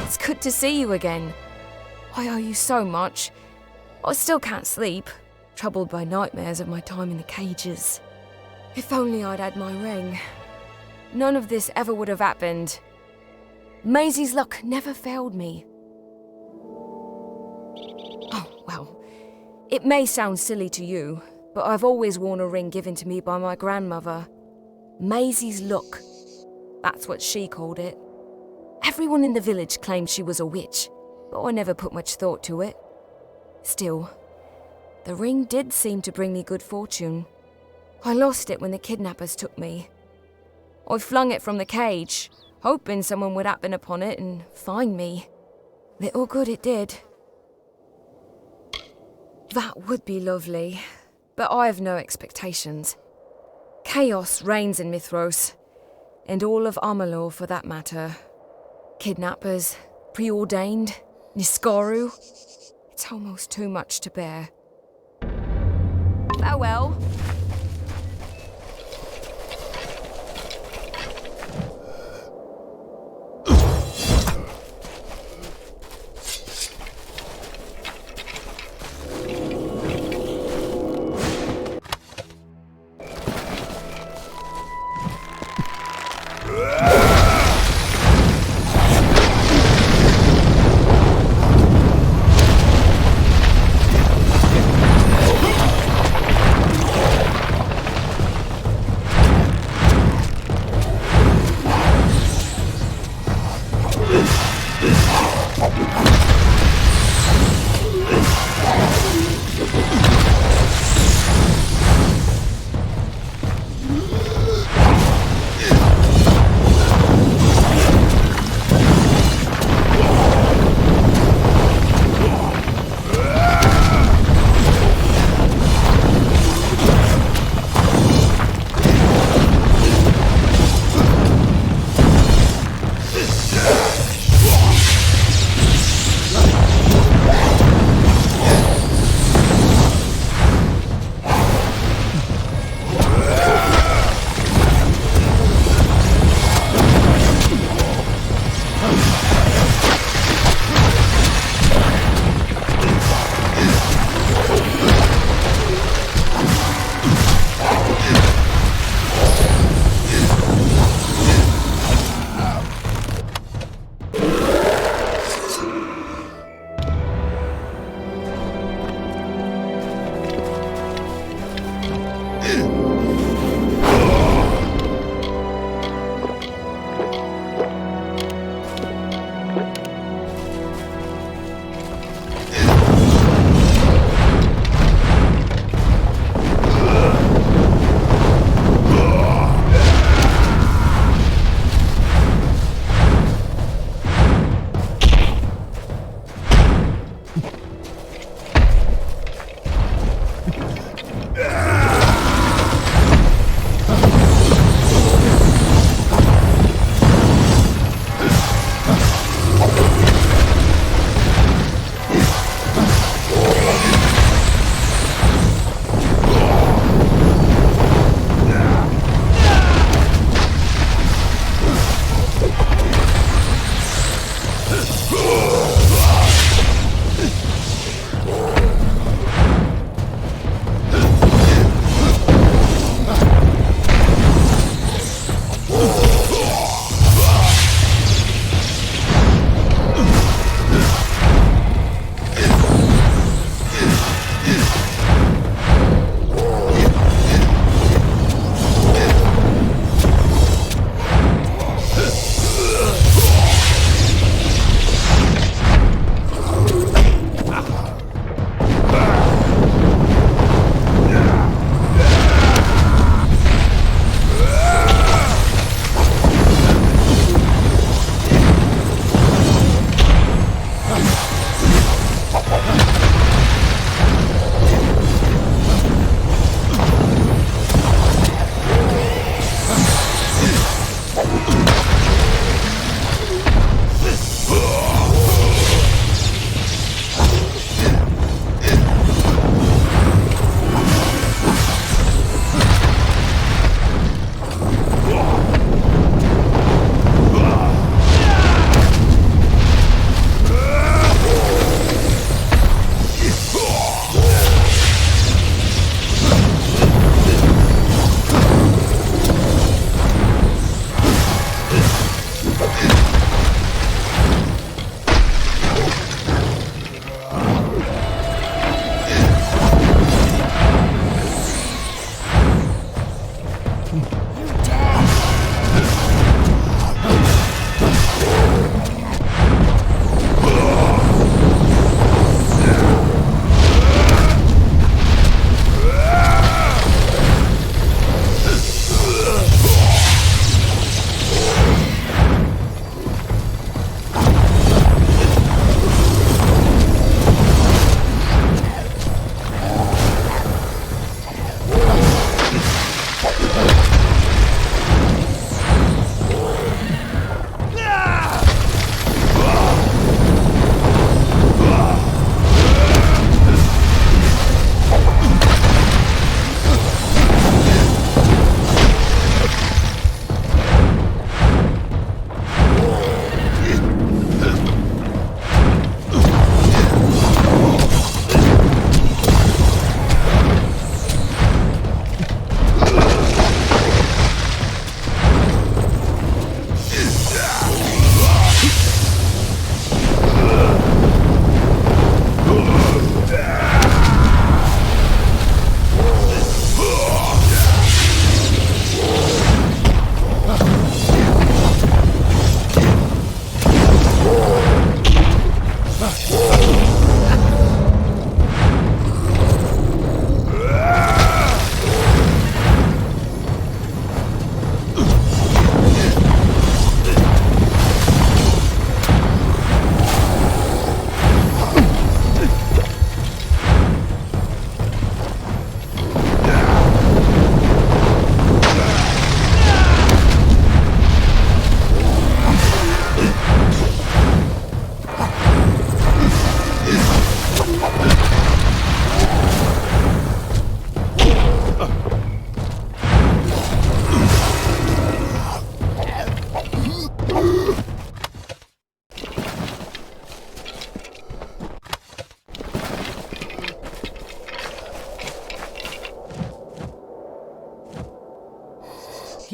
It's good to see you again. I owe you so much. I still can't sleep, troubled by nightmares of my time in the cages. If only I'd had my ring. None of this ever would have happened. Maisie's luck never failed me. Oh, well, it may sound silly to you, but I've always worn a ring given to me by my grandmother. Maisie's luck. That's what she called it. Everyone in the village claimed she was a witch, but I never put much thought to it. Still, the ring did seem to bring me good fortune. I lost it when the kidnappers took me. I flung it from the cage, hoping someone would happen upon it and find me. Little good it did. That would be lovely, but I have no expectations. Chaos reigns in Mithros, and all of Amalur for that matter. Kidnappers, preordained, Niskaru. It's almost too much to bear. Farewell.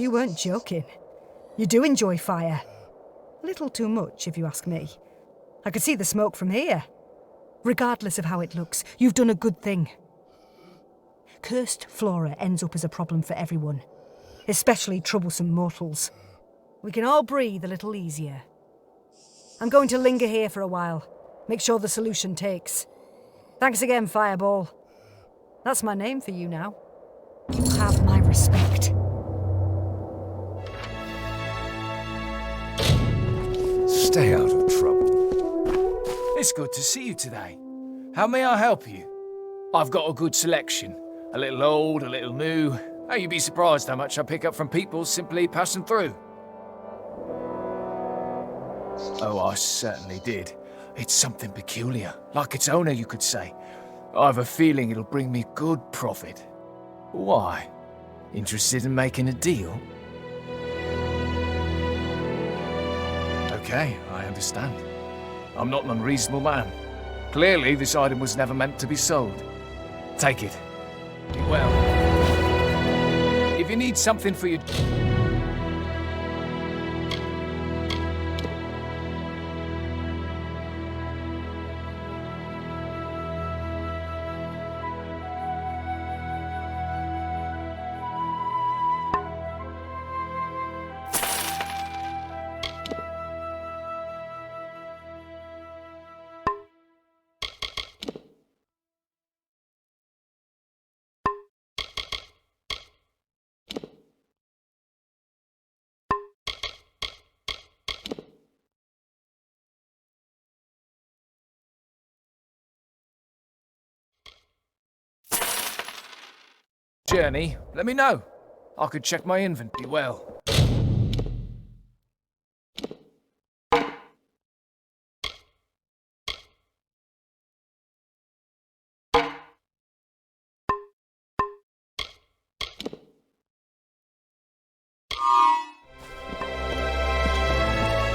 you weren't joking. You do enjoy fire. A little too much, if you ask me. I could see the smoke from here. Regardless of how it looks, you've done a good thing. Cursed flora ends up as a problem for everyone, especially troublesome mortals. We can all breathe a little easier. I'm going to linger here for a while, make sure the solution takes. Thanks again, Fireball. That's my name for you now. You have my respect. Stay out of trouble. It's good to see you today. How may I help you? I've got a good selection. A little old, a little new. Oh, you'd be surprised how much I pick up from people simply passing through. Oh, I certainly did. It's something peculiar, like its owner, you could say. I have a feeling it'll bring me good profit. Why? Interested in making a deal? Okay, I understand. I'm not an unreasonable man. Clearly, this item was never meant to be sold. Take it. Be well. If you need something for your... journey, let me know. I could check my inventory well.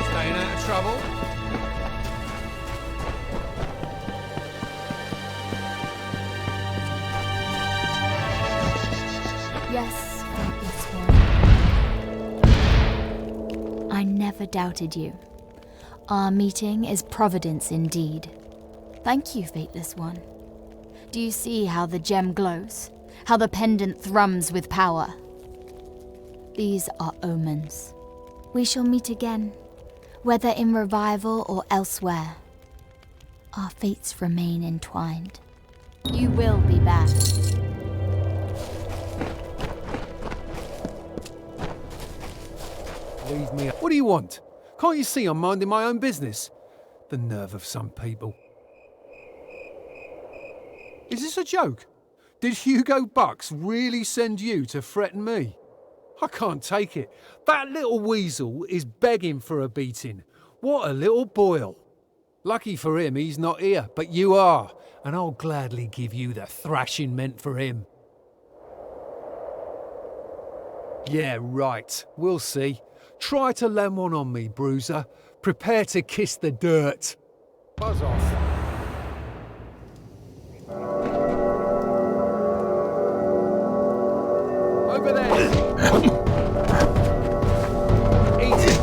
Staying out of trouble? Yes, Fatesworn. I never doubted you. Our meeting is providence indeed. Thank you, Fateless One. Do you see how the gem glows? How the pendant thrums with power? These are omens. We shall meet again, whether in revival or elsewhere. Our fates remain entwined. You will be back. Leave me. What do you want? Can't you see I'm minding my own business? The nerve of some people. Is this a joke? Did Hugo Bucks really send you to threaten me? I can't take it. That little weasel is begging for a beating. What a little boil. Lucky for him, he's not here, but you are, and I'll gladly give you the thrashing meant for him. Yeah, right. We'll see. Try to land one on me, Bruiser. Prepare to kiss the dirt. Buzz off. Over there. Eat it.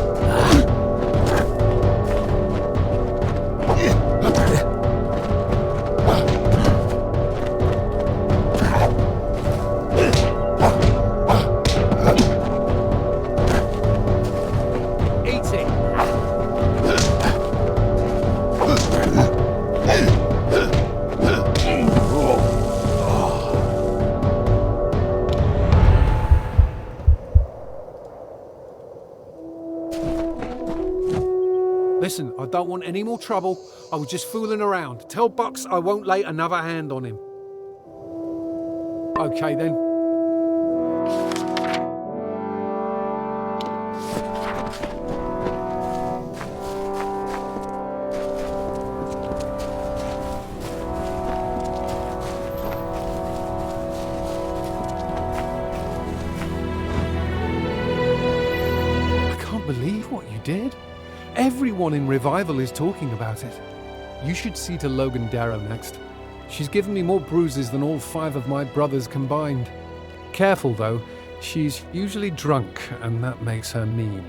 Listen, I don't want any more trouble. I was just fooling around. Tell Bucks I won't lay another hand on him. Okay then. I can't believe what you did. Everyone in Revival is talking about it. You should see to Logan Darrow next. She's given me more bruises than all 5 of my brothers combined. Careful though, She's usually drunk, and that makes her mean.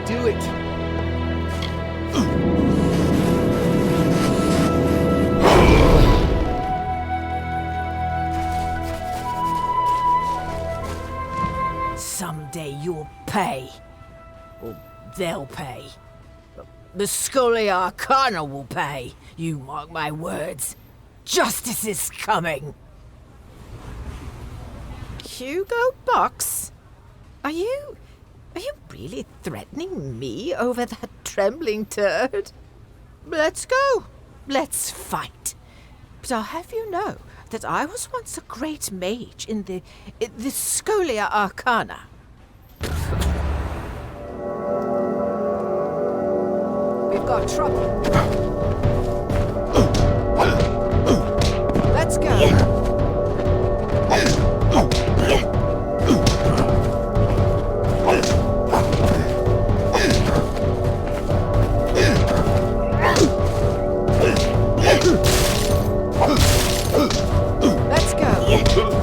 Do it! Someday you'll pay. Or they'll pay. The Scholia Arcana will pay. You mark my words. Justice is coming. Hugo Box? Are you really threatening me over that trembling turd? Let's go. Let's fight. But I'll have you know that I was once a great mage in the Scholia Arcana. We've got trouble. Let's go. Let's go.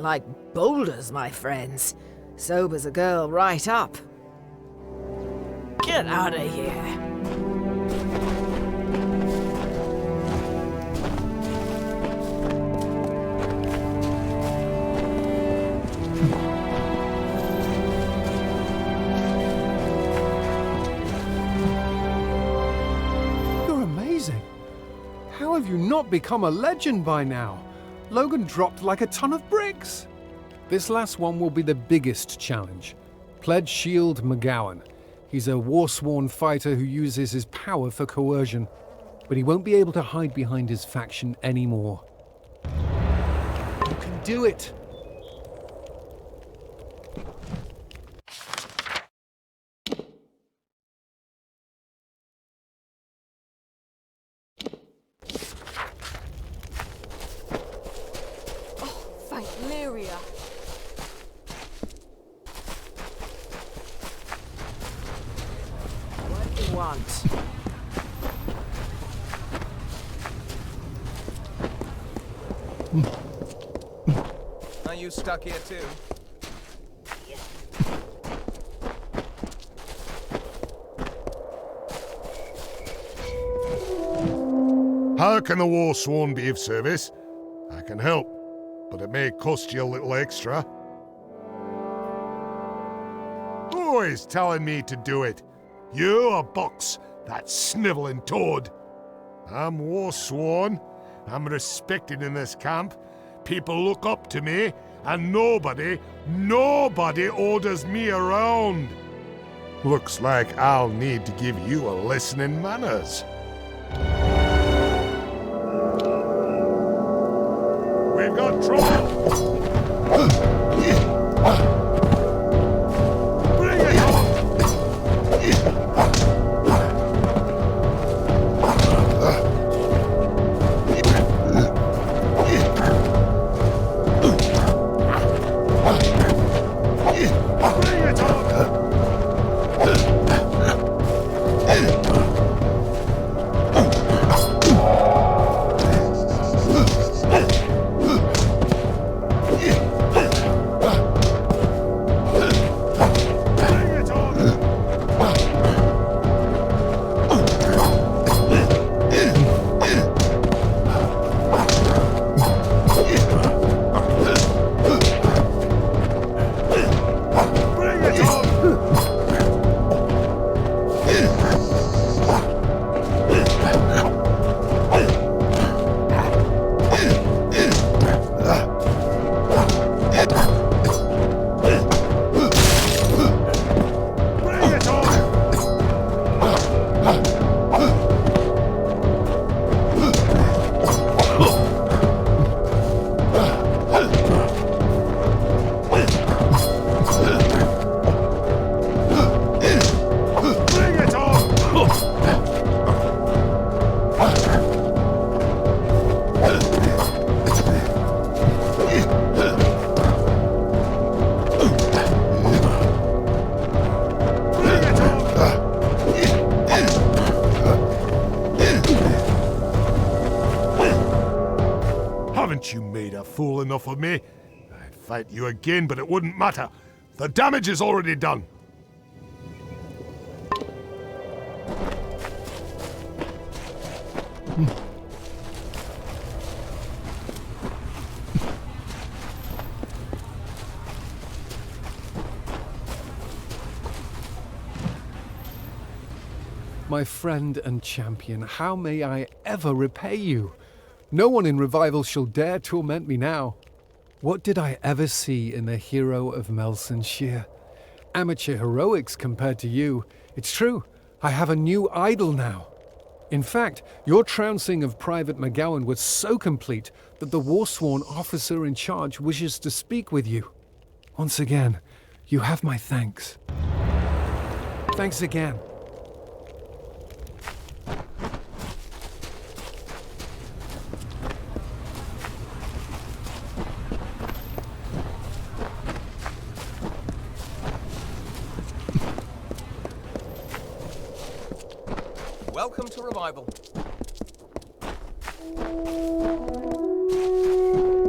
Like boulders, my friends. Sobers a girl right up. Get out of here. You're amazing. How have you not become a legend by now? Logan dropped like a ton of bricks. This last one will be the biggest challenge. Pledge Shield McGowan. He's a war-sworn fighter who uses his power for coercion, but he won't be able to hide behind his faction anymore. You can do it! Are you stuck here too? How can the Warsworn be of service? I can help, but it may cost you a little extra. Who is telling me to do it? You or Box, that snivelling toad? I'm Warsworn. I'm respected in this camp. People look up to me, and nobody orders me around. Looks like I'll need to give you a lesson in manners. We've got trouble! Bring it on! Haven't you made a fool enough of me? I'd fight you again, but it wouldn't matter. The damage is already done. My friend and champion, how may I ever repay you? No one in Revival shall dare torment me now. What did I ever see in the hero of Melsenshire? Amateur heroics compared to you. It's true, I have a new idol now. In fact, your trouncing of Private McGowan was so complete that the Warsworn officer in charge wishes to speak with you. Once again, you have my thanks. Thanks again. Welcome to Revival.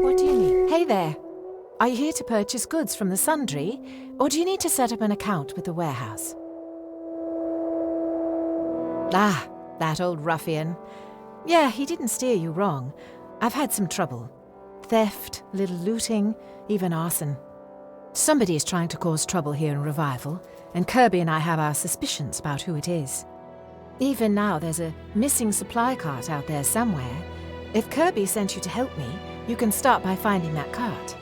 What do you need? Hey there. Are you here to purchase goods from the Sundry, or do you need to set up an account with the warehouse? Ah, that old ruffian. Yeah, he didn't steer you wrong. I've had some trouble. Theft, little looting, even arson. Somebody is trying to cause trouble here in Revival, and Kirby and I have our suspicions about who it is. Even now, there's a missing supply cart out there somewhere. If Kirby sent you to help me, you can start by finding that cart.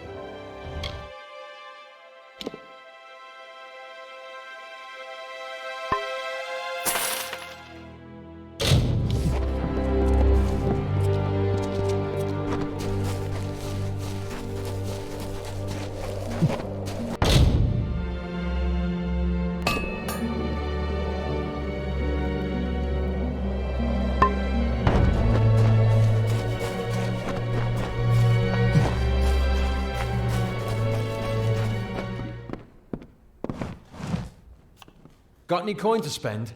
Got any coin to spend?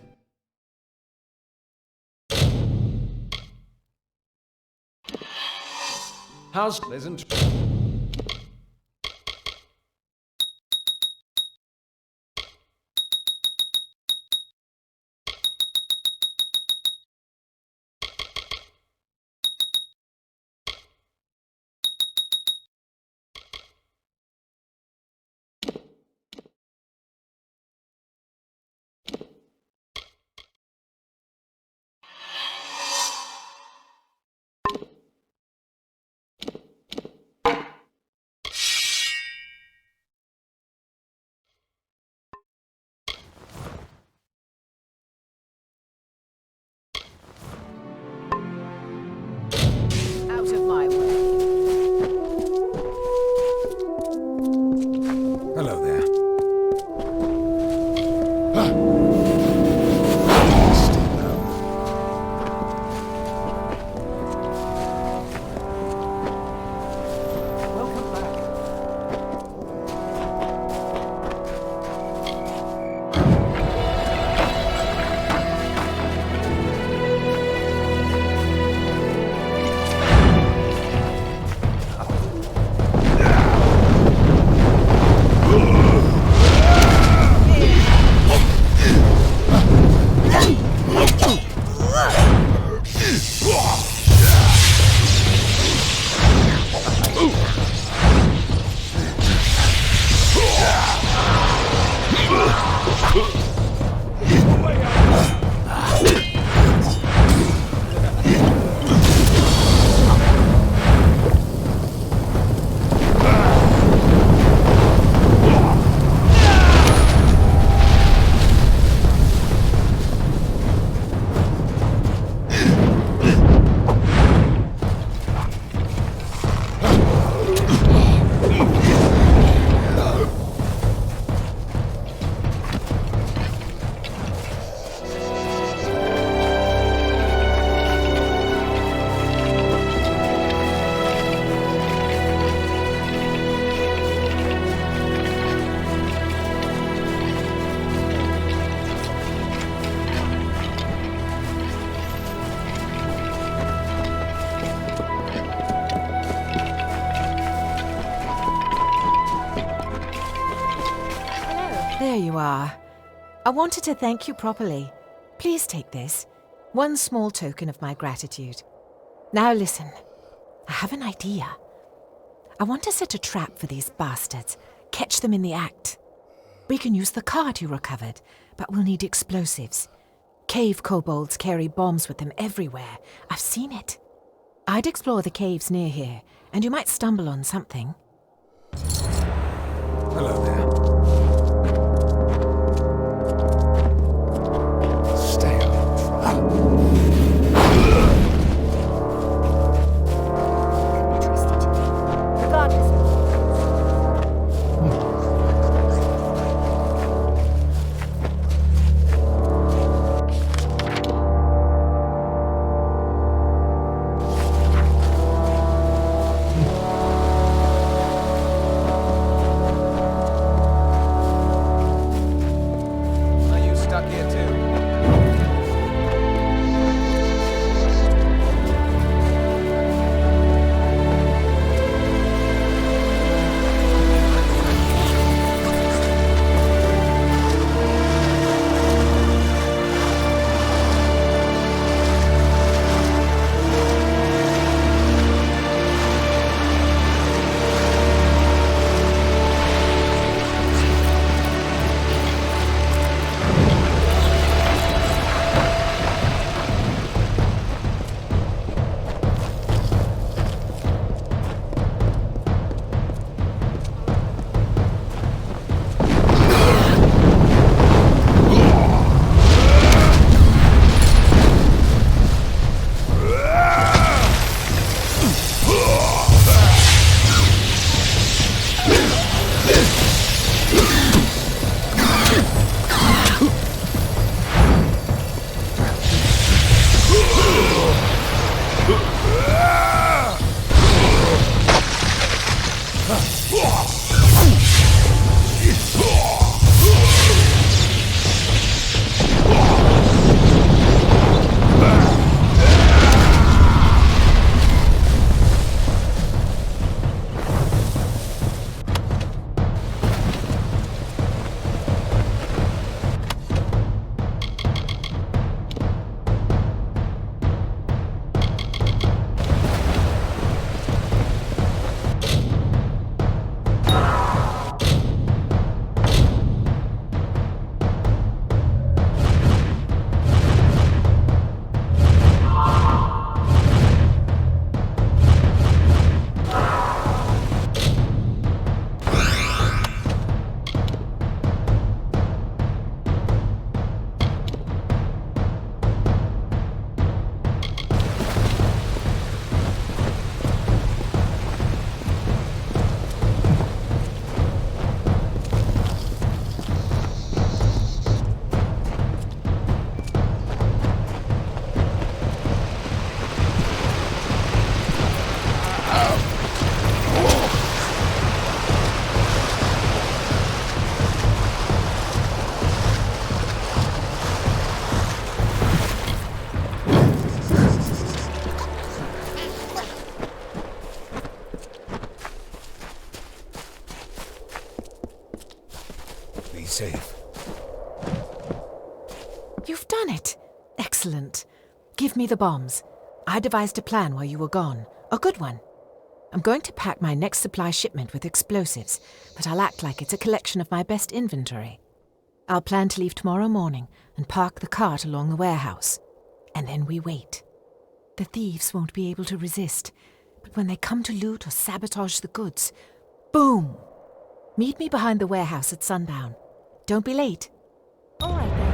How's pleasant? Out of my way. Hello there. are. I wanted to thank you properly. Please take this. One small token of my gratitude. Now listen. I have an idea. I want to set a trap for these bastards. Catch them in the act. We can use the card you recovered, but we'll need explosives. Cave kobolds carry bombs with them everywhere. I've seen it. I'd explore the caves near here, and you might stumble on something. Hello there. Stay safe. You've done it. Excellent. Give me the bombs. I devised a plan while you were gone. A good one. I'm going to pack my next supply shipment with explosives, but I'll act like it's a collection of my best inventory. I'll plan to leave tomorrow morning and park the cart along the warehouse. And then we wait. The thieves won't be able to resist, but when they come to loot or sabotage the goods, boom! Meet me behind the warehouse at sundown. Don't be late. All right then.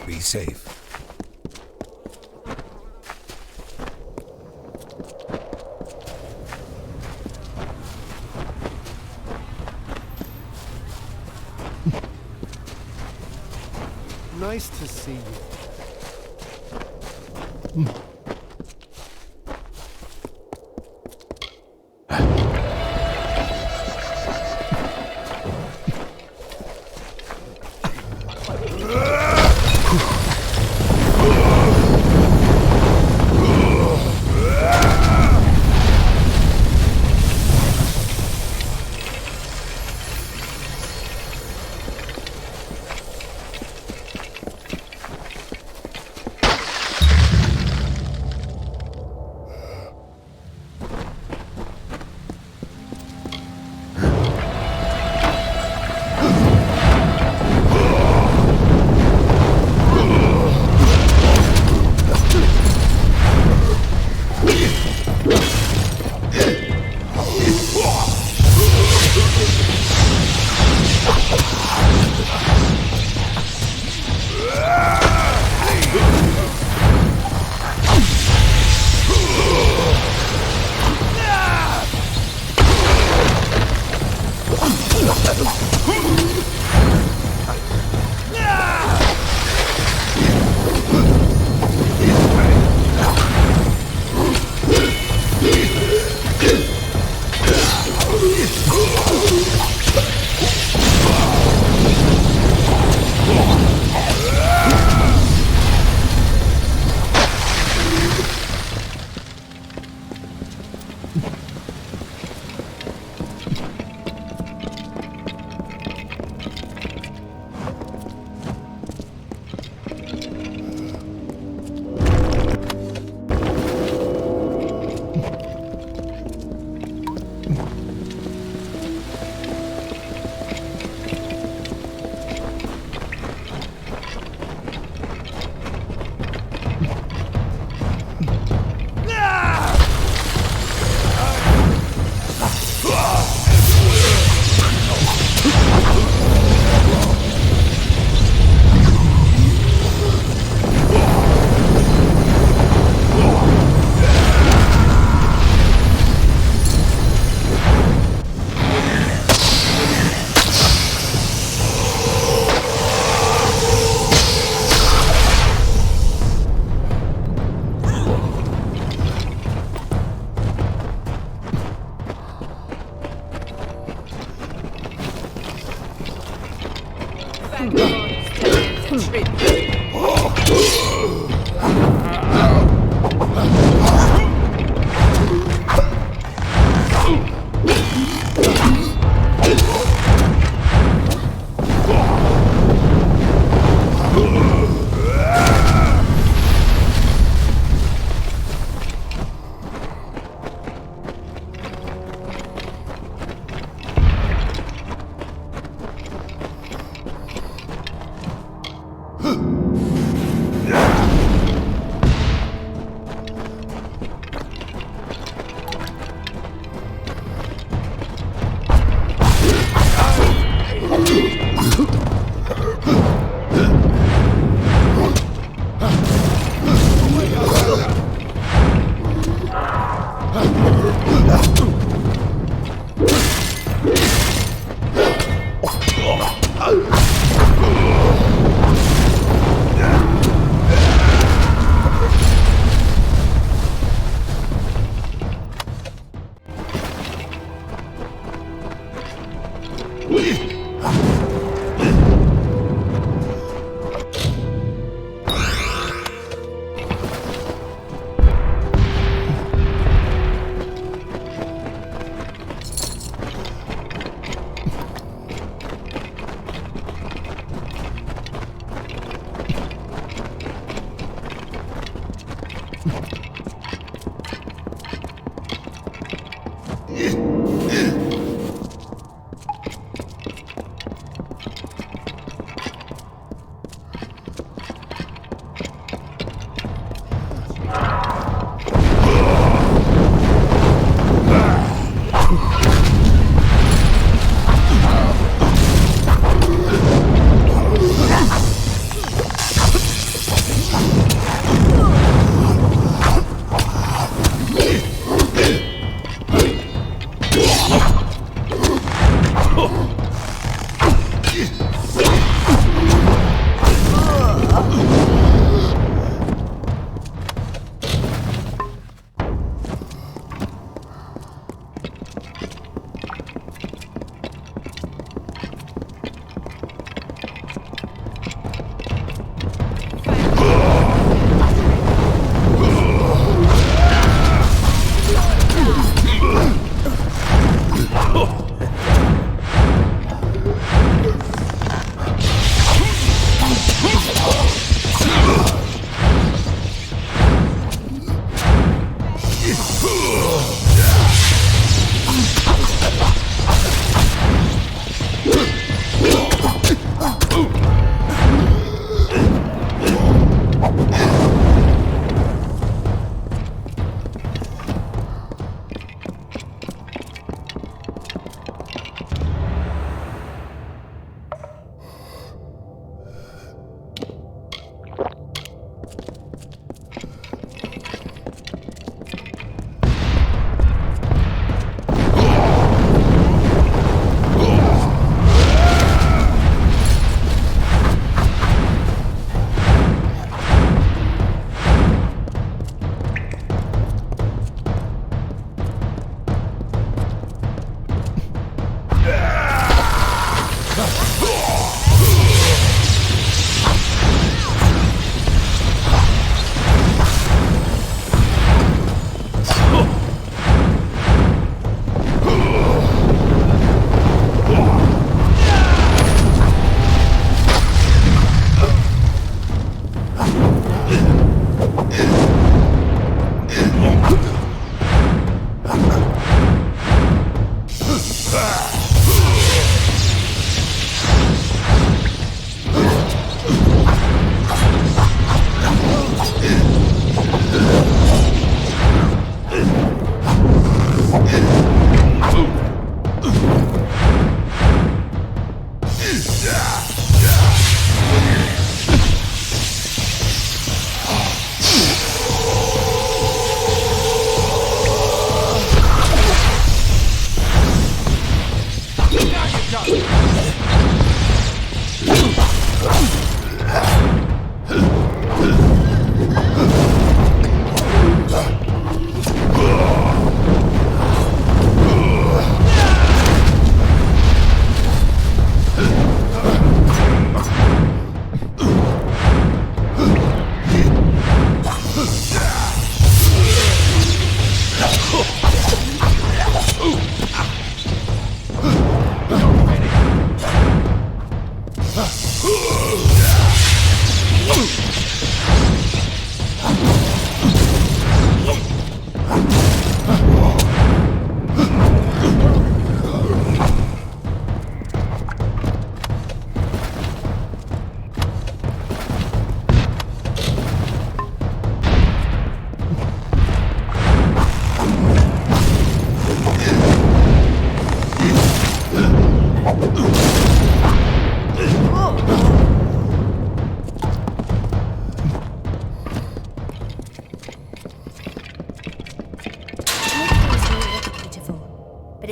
Be safe. Nice to see you.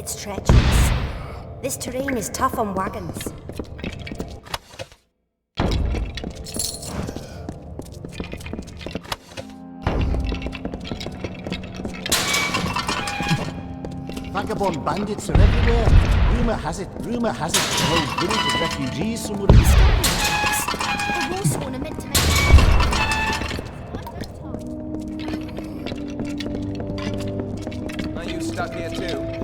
It's treacherous. This terrain is tough on wagons. Vagabond bandits are everywhere. Rumour has it, the whole village of refugees somewhere in the The Warsworn are meant to make... Are you stuck here too?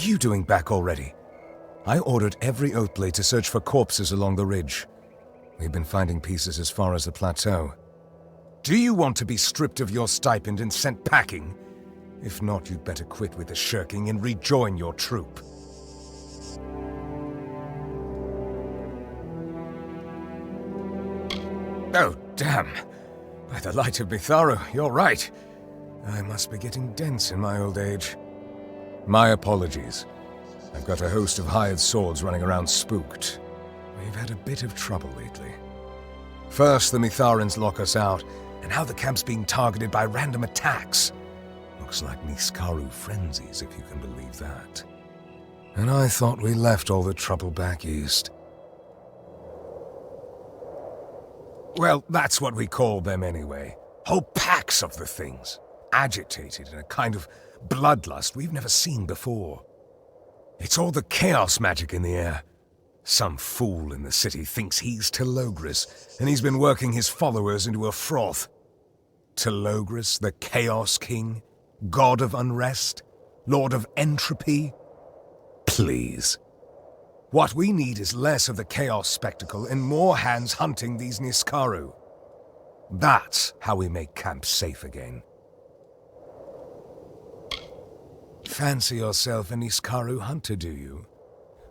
What are you doing back already? I ordered every Oatblade to search for corpses along the ridge. We've been finding pieces as far as the plateau. Do you want to be stripped of your stipend and sent packing? If not, you'd better quit with the shirking and rejoin your troop. Oh, damn. By the light of Mitharu, you're right. I must be getting dense in my old age. My apologies. I've got a host of hired swords running around spooked. We've had a bit of trouble lately. First, the Mitharans lock us out, and now the camp's being targeted by random attacks. Looks like Niskaru frenzies, if you can believe that. And I thought we left all the trouble back east. Well, that's what we call them anyway. Whole packs of the things. Agitated in a kind of bloodlust we've never seen before. It's all the chaos magic in the air. Some fool in the city thinks he's Telogris, and he's been working his followers into a froth. Telogris, the Chaos King? God of Unrest? Lord of Entropy? Please. What we need is less of the chaos spectacle and more hands hunting these Niskaru. That's how we make camp safe again. Fancy yourself a Niskaru hunter, do you?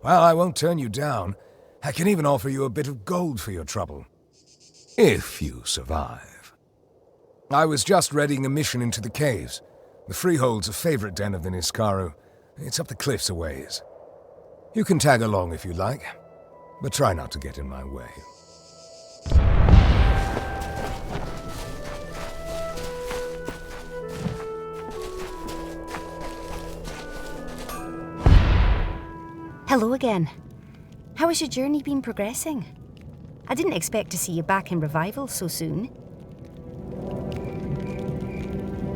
Well, I won't turn you down. I can even offer you a bit of gold for your trouble. If you survive. I was just readying a mission into the caves. The Freehold's a favorite den of the Niskaru. It's up the cliffs a ways. You can tag along if you like, but try not to get in my way. Hello again. How has your journey been progressing? I didn't expect to see you back in Revival so soon.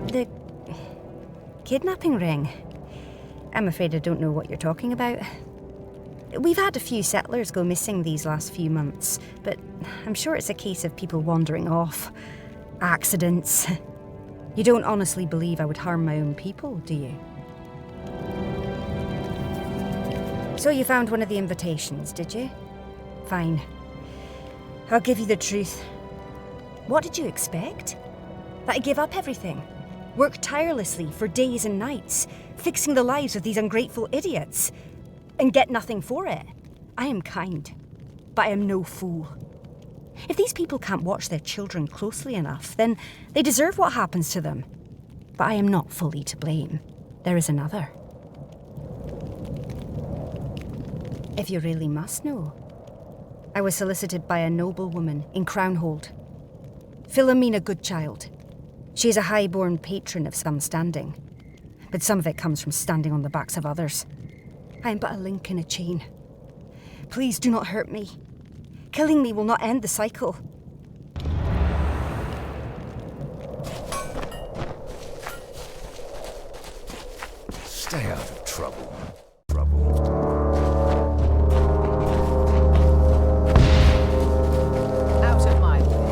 The kidnapping ring? I'm afraid I don't know what you're talking about. We've had a few settlers go missing these last few months, but I'm sure it's a case of people wandering off. Accidents. You don't honestly believe I would harm my own people, do you? So you found one of the invitations, did you? Fine. I'll give you the truth. What did you expect? That I give up everything? Work tirelessly for days and nights, fixing the lives of these ungrateful idiots, and get nothing for it? I am kind, but I am no fool. If these people can't watch their children closely enough, then they deserve what happens to them. But I am not fully to blame. There is another. If you really must know, I was solicited by a noble woman in Crownhold. Philomena Goodchild. She is a high-born patron of some standing, but some of it comes from standing on the backs of others. I am but a link in a chain. Please do not hurt me. Killing me will not end the cycle. Stay out of trouble. Out of my way.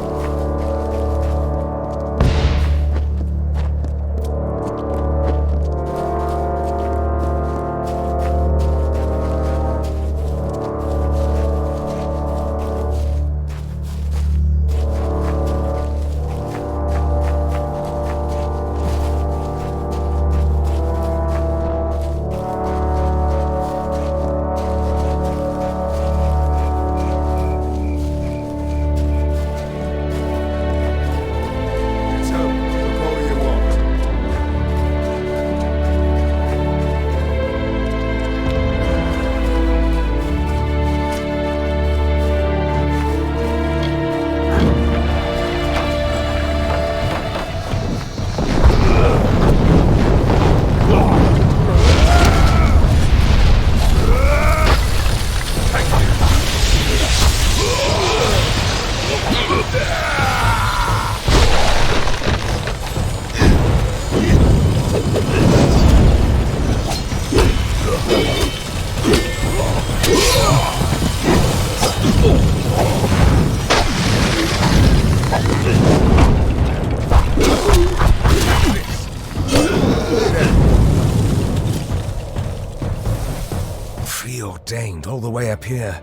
Preordained all the way up here.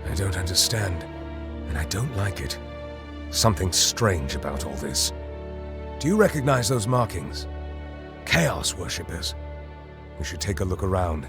I don't understand, and I don't like it. Something strange about all this. Do you recognize those markings? Chaos worshippers. We should take a look around.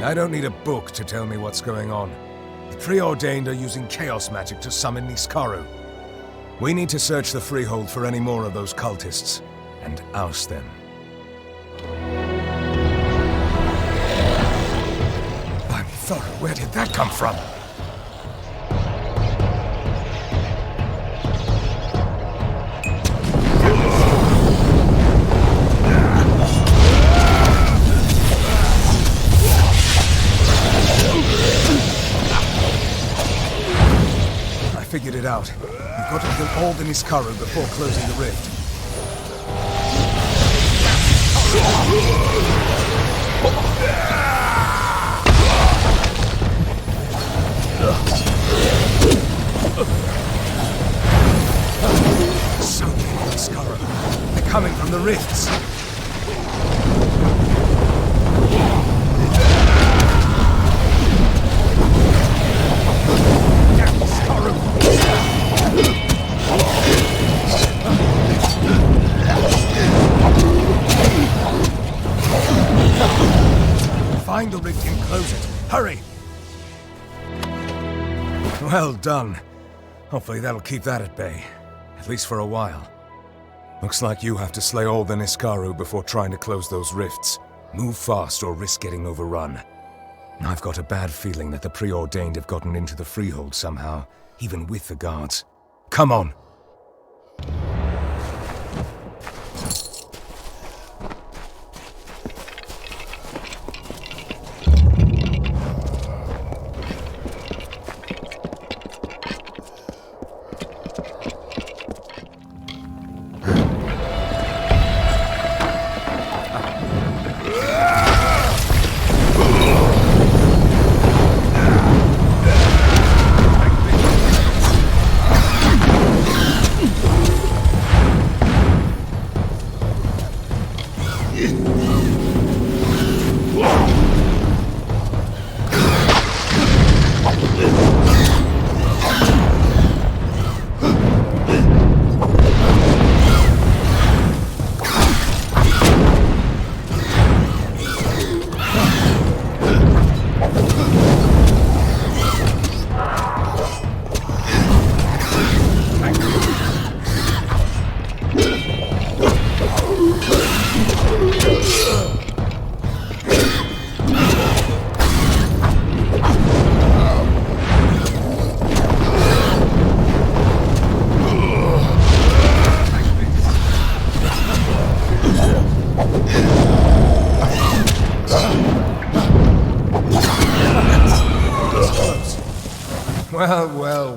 I don't need a book to tell me what's going on. The Preordained are using chaos magic to summon Niskaru. We need to search the Freehold for any more of those cultists, and oust them. I'm sorry, where did that come from? Figured it out. We've got to kill all the Niskaru before closing the rift. So many Niskaru. They're coming from the rifts. Find the rift and close it. Hurry! Well done. Hopefully that'll keep that at bay. At least for a while. Looks like you have to slay all the Niskaru before trying to close those rifts. Move fast or risk getting overrun. I've got a bad feeling that the Preordained have gotten into the Freehold somehow, even with the guards. Come on!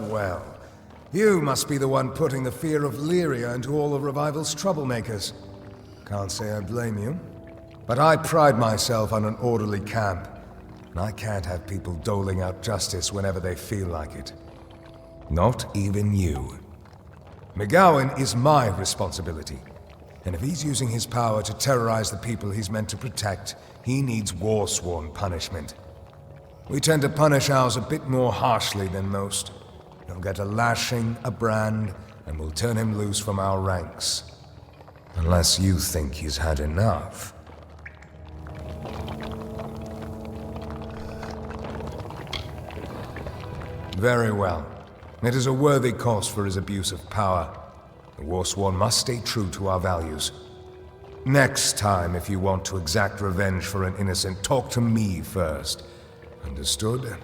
Well. You must be the one putting the fear of Lyria into all of Revival's troublemakers. Can't say I blame you. But I pride myself on an orderly camp, and I can't have people doling out justice whenever they feel like it. Not even you. McGowan is my responsibility, and if he's using his power to terrorize the people he's meant to protect, he needs war-sworn punishment. We tend to punish ours a bit more harshly than most. He'll get a lashing, a brand, and we'll turn him loose from our ranks. Unless you think he's had enough. Very well. It is a worthy cause for his abuse of power. The Warsworn must stay true to our values. Next time, if you want to exact revenge for an innocent, talk to me first. Understood?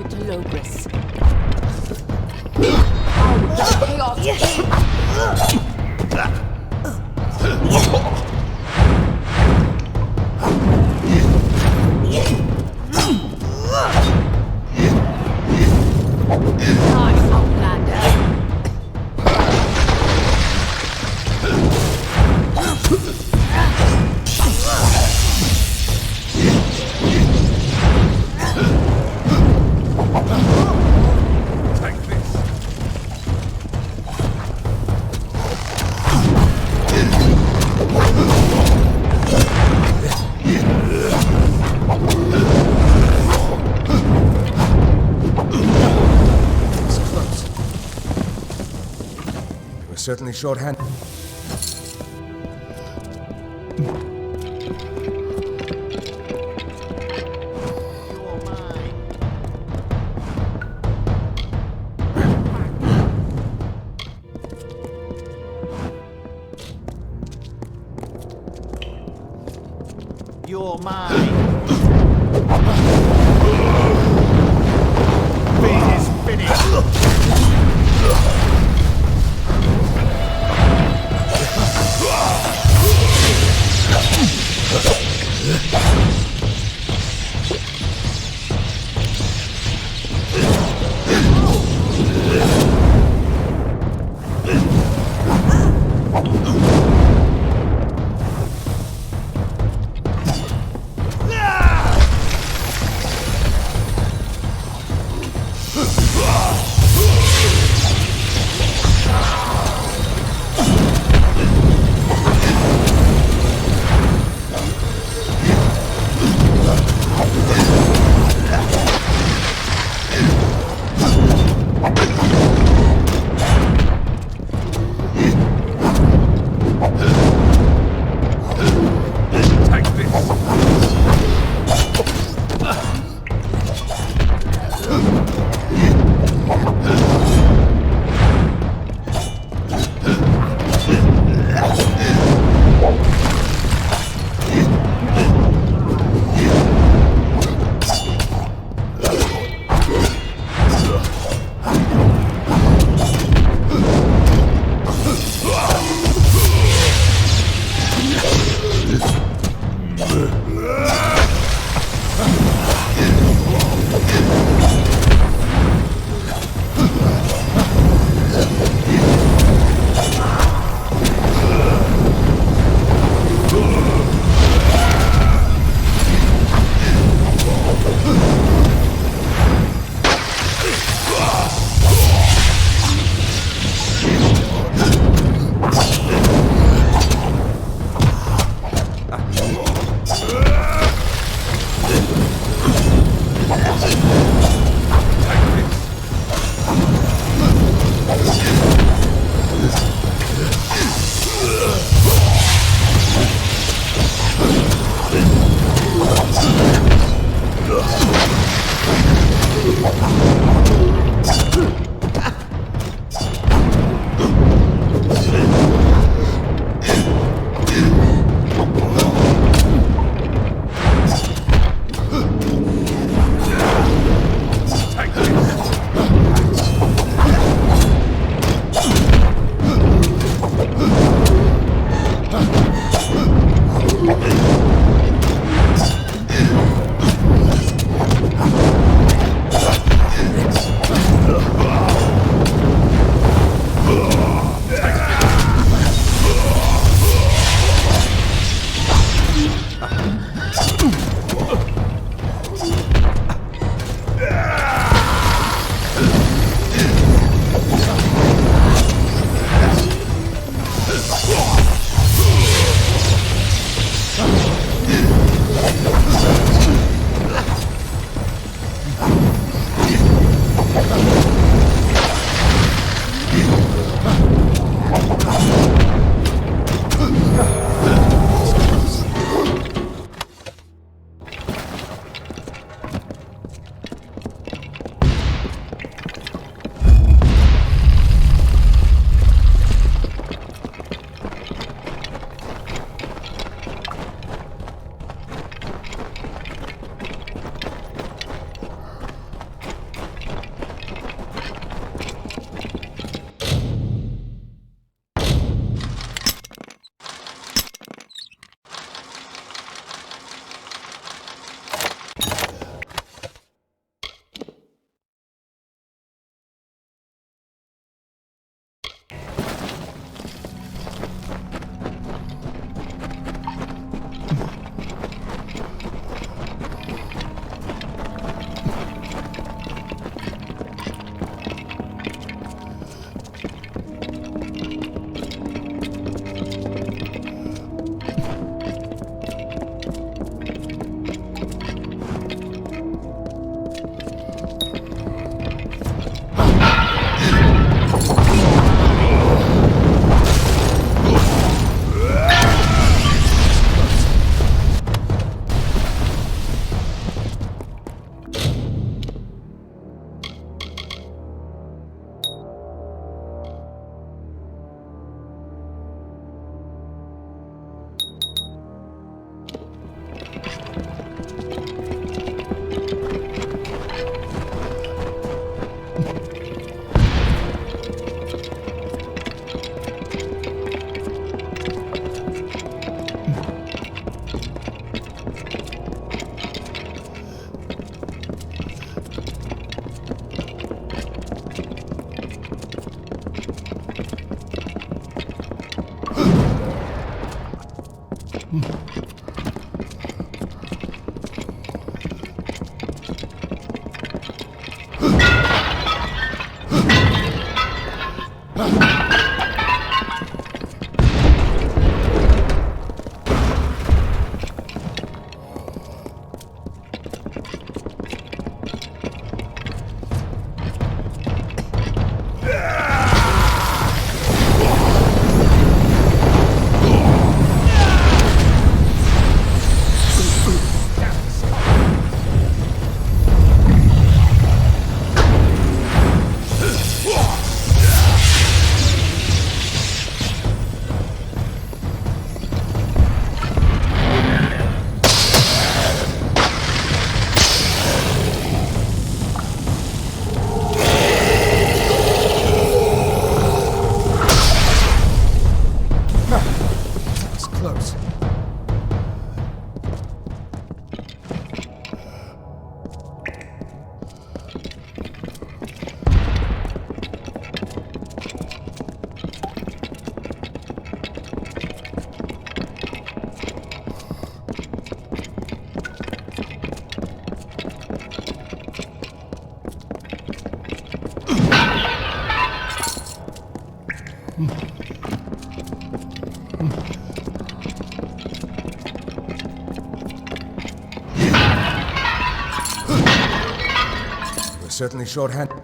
devoted to Logris. How the chaos king! Nice, Outlander. Certainly shorthanded. You're mine. Feed is finished. We're certainly short-handed.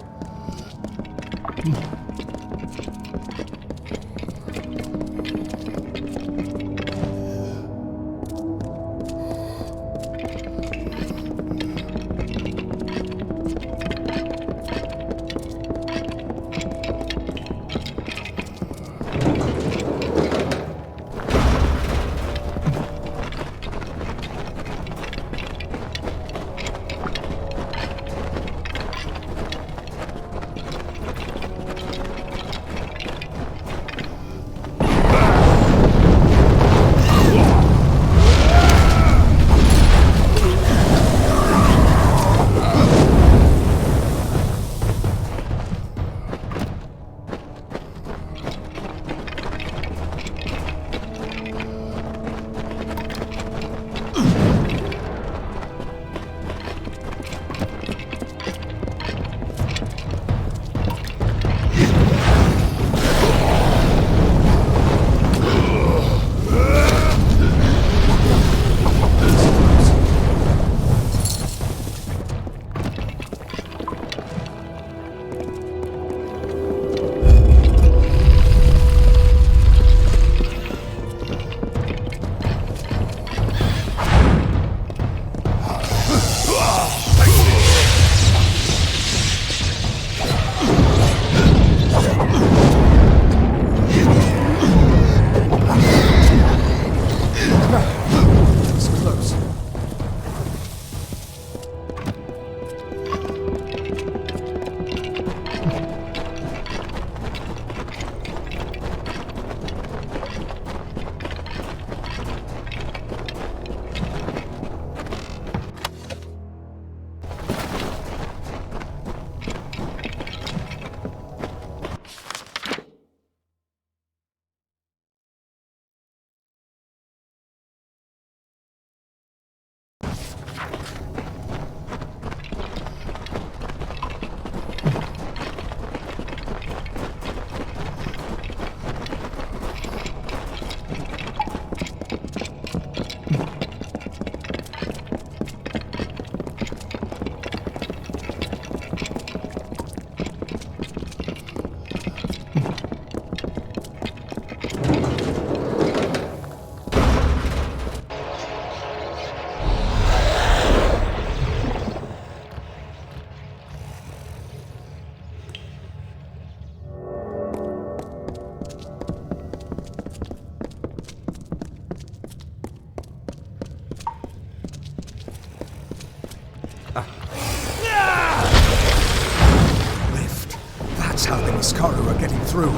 how the Niskaru are getting through.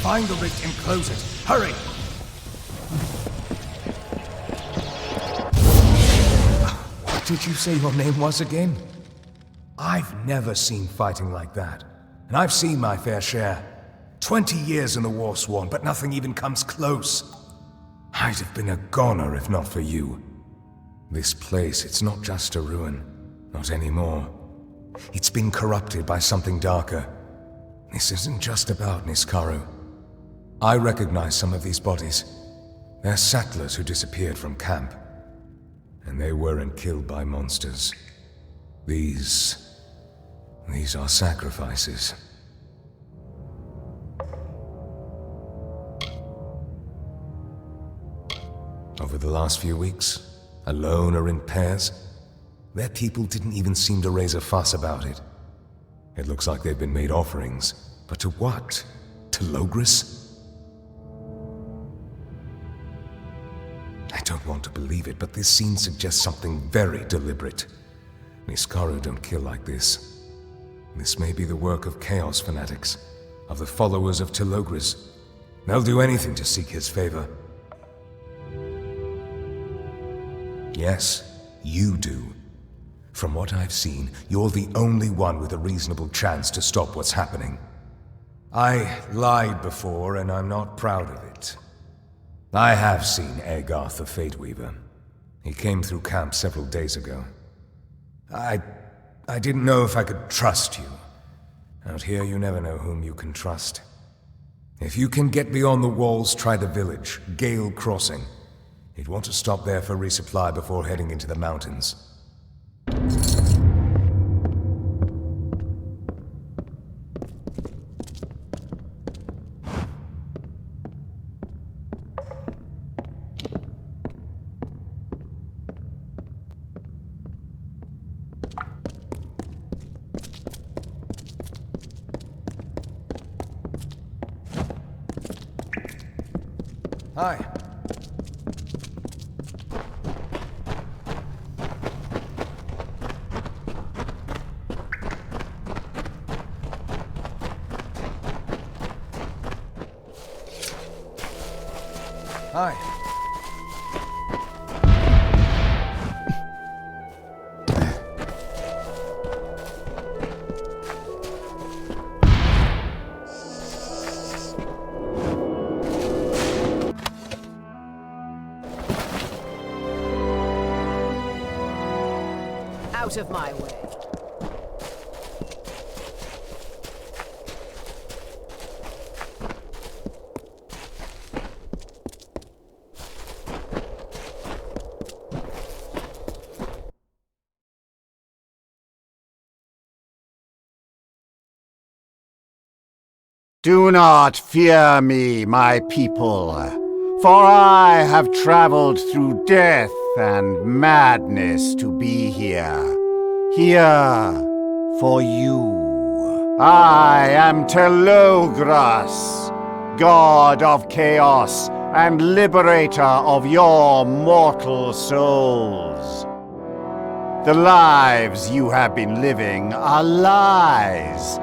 Find the rift and close it. Hurry! What did you say your name was again? I've never seen fighting like that. And I've seen my fair share. 20 years in the Warsworn, but nothing even comes close. I'd have been a goner if not for you. This place, it's not just a ruin. Not anymore. It's been corrupted by something darker. This isn't just about Niskaru. I recognize some of these bodies. They're settlers who disappeared from camp. And they weren't killed by monsters. These are sacrifices. Over the last few weeks, alone or in pairs, their people didn't even seem to raise a fuss about it. It looks like they've been made offerings. But to what? To Logris? I don't want to believe it, but this scene suggests something very deliberate. Niskaru don't kill like this. This may be the work of Chaos fanatics, of the followers of Telogris. They'll do anything to seek his favor. Yes, you do. From what I've seen, you're the only one with a reasonable chance to stop what's happening. I lied before, and I'm not proud of it. I have seen Agarth the Fateweaver. He came through camp several days ago. I I didn't know if I could trust you. Out here, you never know whom you can trust. If you can get beyond the walls, try the village, Gale Crossing. You'd want to stop there for resupply before heading into the mountains. Hi. Hi. Out of my way. Do not fear me, my people, for I have traveled through death and madness to be here for you. I am Telogras, god of chaos and liberator of your mortal souls. The lives you have been living are lies.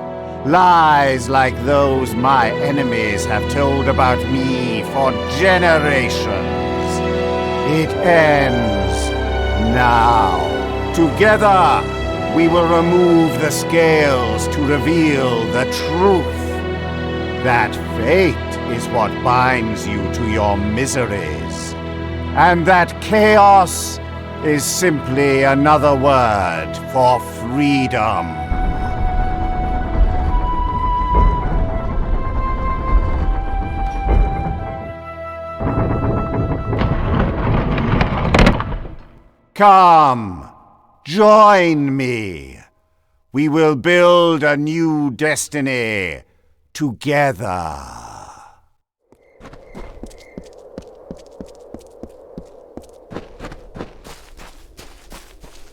Lies like those my enemies have told about me for generations. It ends now. Together, we will remove the scales to reveal the truth. That fate is what binds you to your miseries. And that chaos is simply another word for freedom. Come, join me. We will build a new destiny together.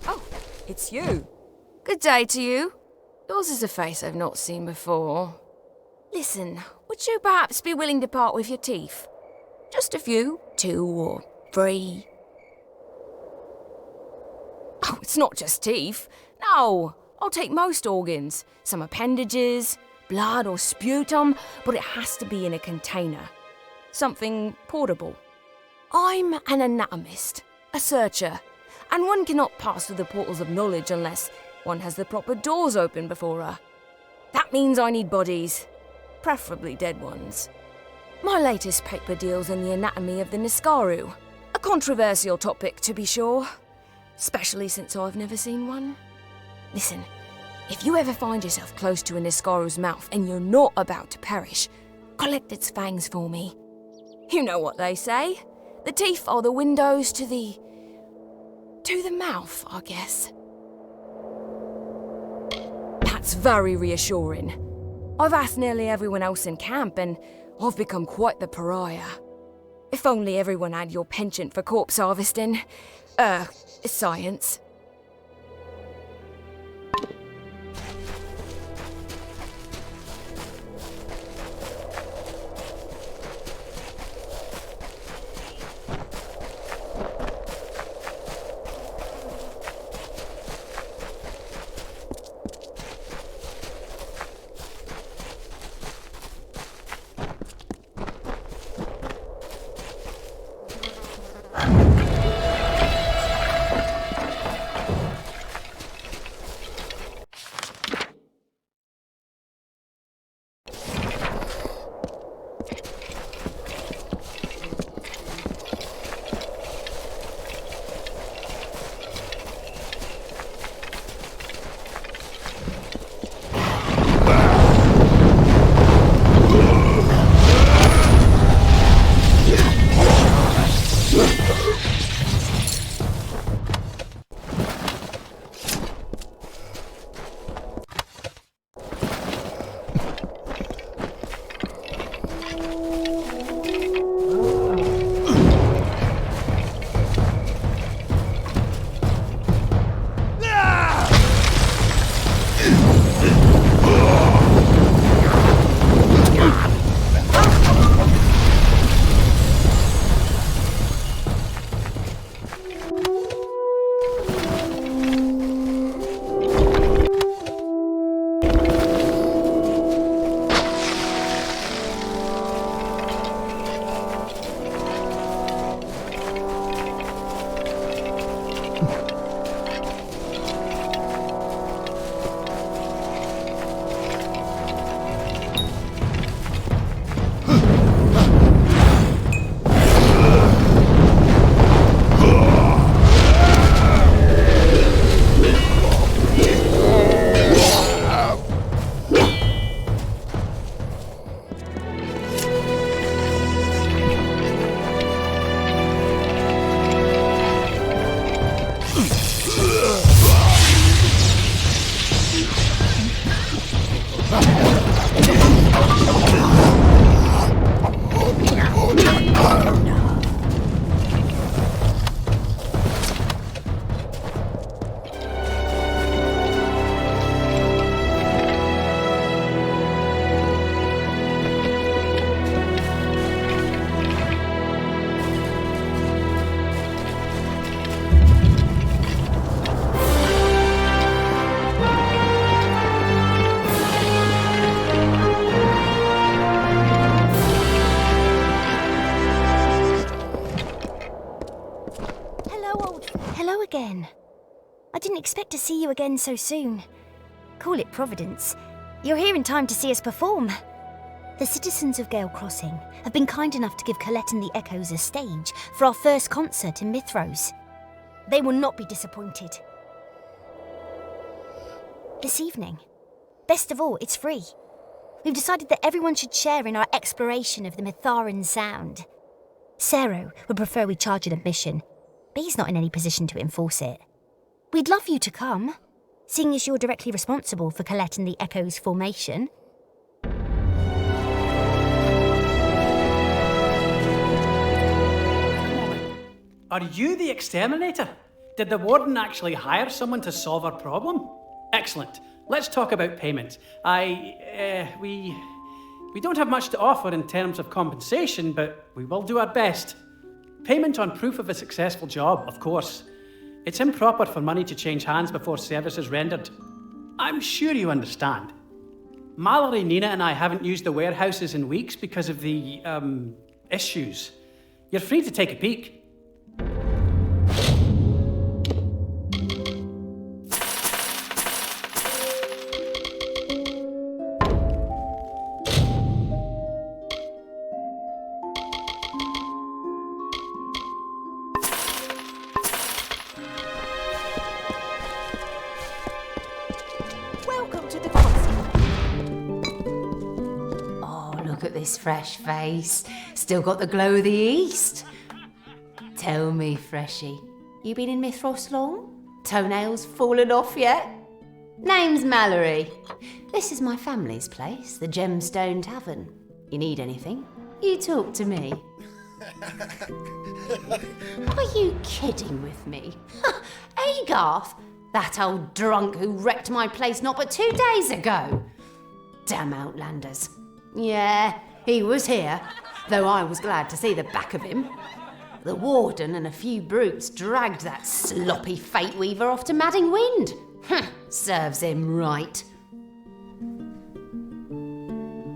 Oh, it's you. Good day to you. Yours is a face I've not seen before. Listen, would you perhaps be willing to part with your teeth? Just a few, 2 or 3. Oh, it's not just teeth. No, I'll take most organs. Some appendages, blood or sputum, but it has to be in a container. Something portable. I'm an anatomist, a searcher, and one cannot pass through the portals of knowledge unless one has the proper doors open before her. That means I need bodies, preferably dead ones. My latest paper deals in the anatomy of the Niskaru, a controversial topic to be sure. Especially since I've never seen one. Listen, if you ever find yourself close to a Niskaru's mouth and you're not about to perish, collect its fangs for me. You know what they say. The teeth are the windows to the mouth, I guess. That's very reassuring. I've asked nearly everyone else in camp and I've become quite the pariah. If only everyone had your penchant for corpse harvesting. Science. again. I didn't expect to see you again so soon. Call it Providence. You're here in time to see us perform. The citizens of Gale Crossing have been kind enough to give Colette and the Echoes a stage for our first concert in Mithros. They will not be disappointed. This evening. Best of all, it's free. We've decided that everyone should share in our exploration of the Mitharan Sound. Sero would prefer we charge an admission, but he's not in any position to enforce it. We'd love you to come, seeing as you're directly responsible for Colette and the Echoes' formation. Are you the exterminator? Did the warden actually hire someone to solve our problem? Excellent. Let's talk about payment. We don't have much to offer in terms of compensation, but we will do our best. Payment on proof of a successful job, of course. It's improper for money to change hands before service is rendered. I'm sure you understand. Mallory, Nina, and I haven't used the warehouses in weeks because of the, issues. You're free to take a peek. Fresh face. Still got the glow of the East. Tell me, Freshie, you been in Mithros long? Toenails fallen off yet? Name's Mallory. This is my family's place, the Gemstone Tavern. You need anything, you talk to me. Are you kidding with me? Agarth, that old drunk who wrecked my place not but 2 days ago. Damn Outlanders. Yeah, he was here, though I was glad to see the back of him. The warden and a few brutes dragged that sloppy fate weaver off to Madding Wind. Serves him right.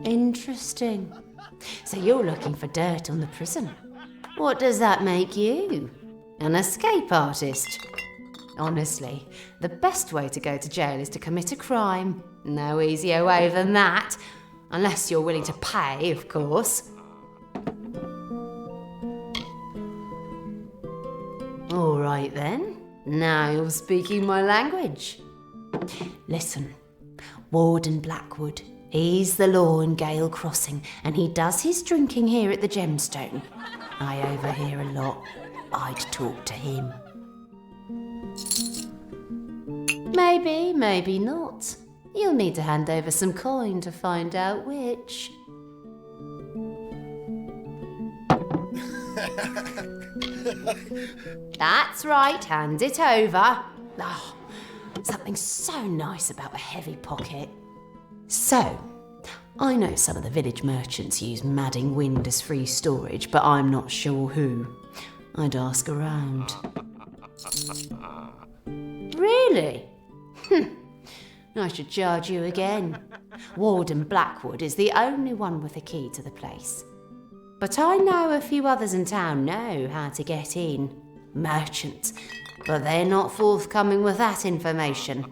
Interesting. So you're looking for dirt on the prison. What does that make you? An escape artist? Honestly, the best way to go to jail is to commit a crime. No easier way than that. Unless you're willing to pay, of course. All right then. Now you're speaking my language. Listen, Warden Blackwood, he's the law in Gale Crossing, and he does his drinking here at the Gemstone. I overhear a lot. I'd talk to him. Maybe, maybe not. You'll need to hand over some coin to find out which. That's right, hand it over. Oh, something so nice about a heavy pocket. So, I know some of the village merchants use Madding Wind as free storage, but I'm not sure who. I'd ask around. Really? I should charge you again. Warden Blackwood is the only one with a key to the place. But I know a few others in town know how to get in. Merchants. But they're not forthcoming with that information.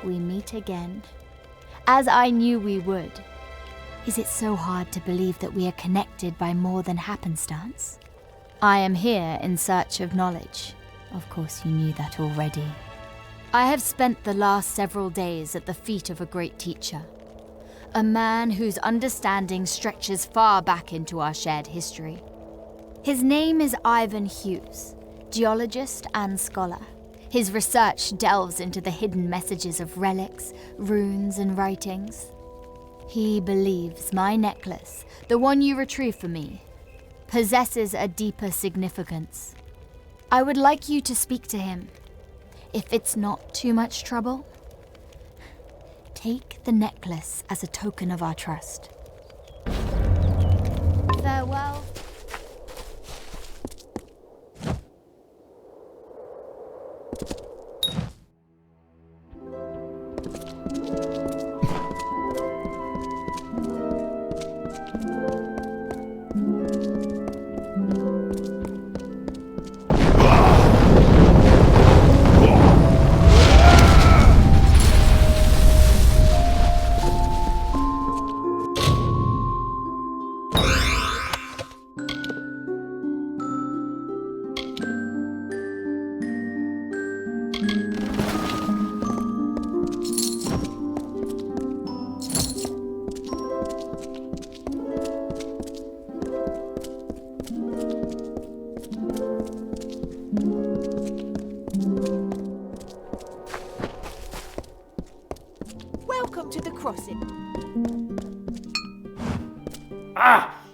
we meet again. As I knew we would. Is it so hard to believe that we are connected by more than happenstance? I am here in search of knowledge. Of course, you knew that already. I have spent the last several days at the feet of a great teacher. A man whose understanding stretches far back into our shared history. His name is Ivan Hughes, geologist and scholar. His research delves into the hidden messages of relics, runes, and writings. He believes my necklace, the one you retrieved for me, possesses a deeper significance. I would like you to speak to him. If it's not too much trouble, take the necklace as a token of our trust. Farewell.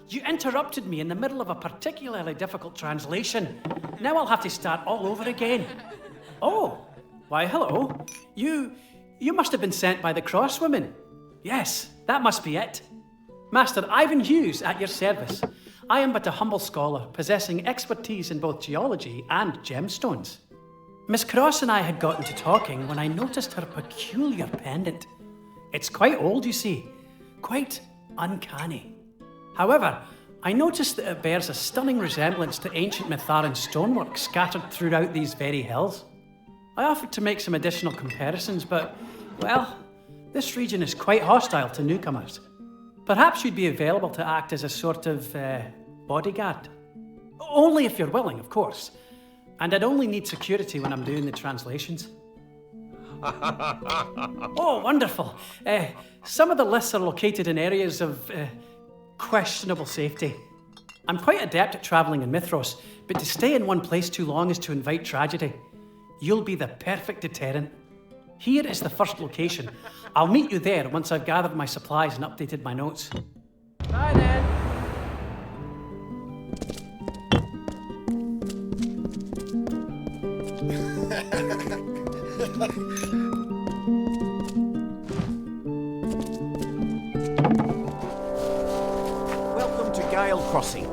You interrupted me in the middle of a particularly difficult translation. Now I'll have to start all over again. Oh, why hello. You must have been sent by the Crosswomen. Yes, that must be it. Master Ivan Hughes at your service. I am but a humble scholar, possessing expertise in both geology and gemstones. Miss Cross and I had gotten to talking when I noticed her peculiar pendant. It's quite old, you see. Quite uncanny. However, I noticed that it bears a stunning resemblance to ancient Mitharan stonework scattered throughout these very hills. I offered to make some additional comparisons, but, well, this region is quite hostile to newcomers. Perhaps you'd be available to act as a sort of bodyguard. Only if you're willing, of course. And I'd only need security when I'm doing the translations. Oh, wonderful. Some of the lists are located in areas of questionable safety. I'm quite adept at travelling in Mithros, but to stay in one place too long is to invite tragedy. You'll be the perfect deterrent. Here is the first location. I'll meet you there once I've gathered my supplies and updated my notes. Bye then. Welcome to Gale Crossing.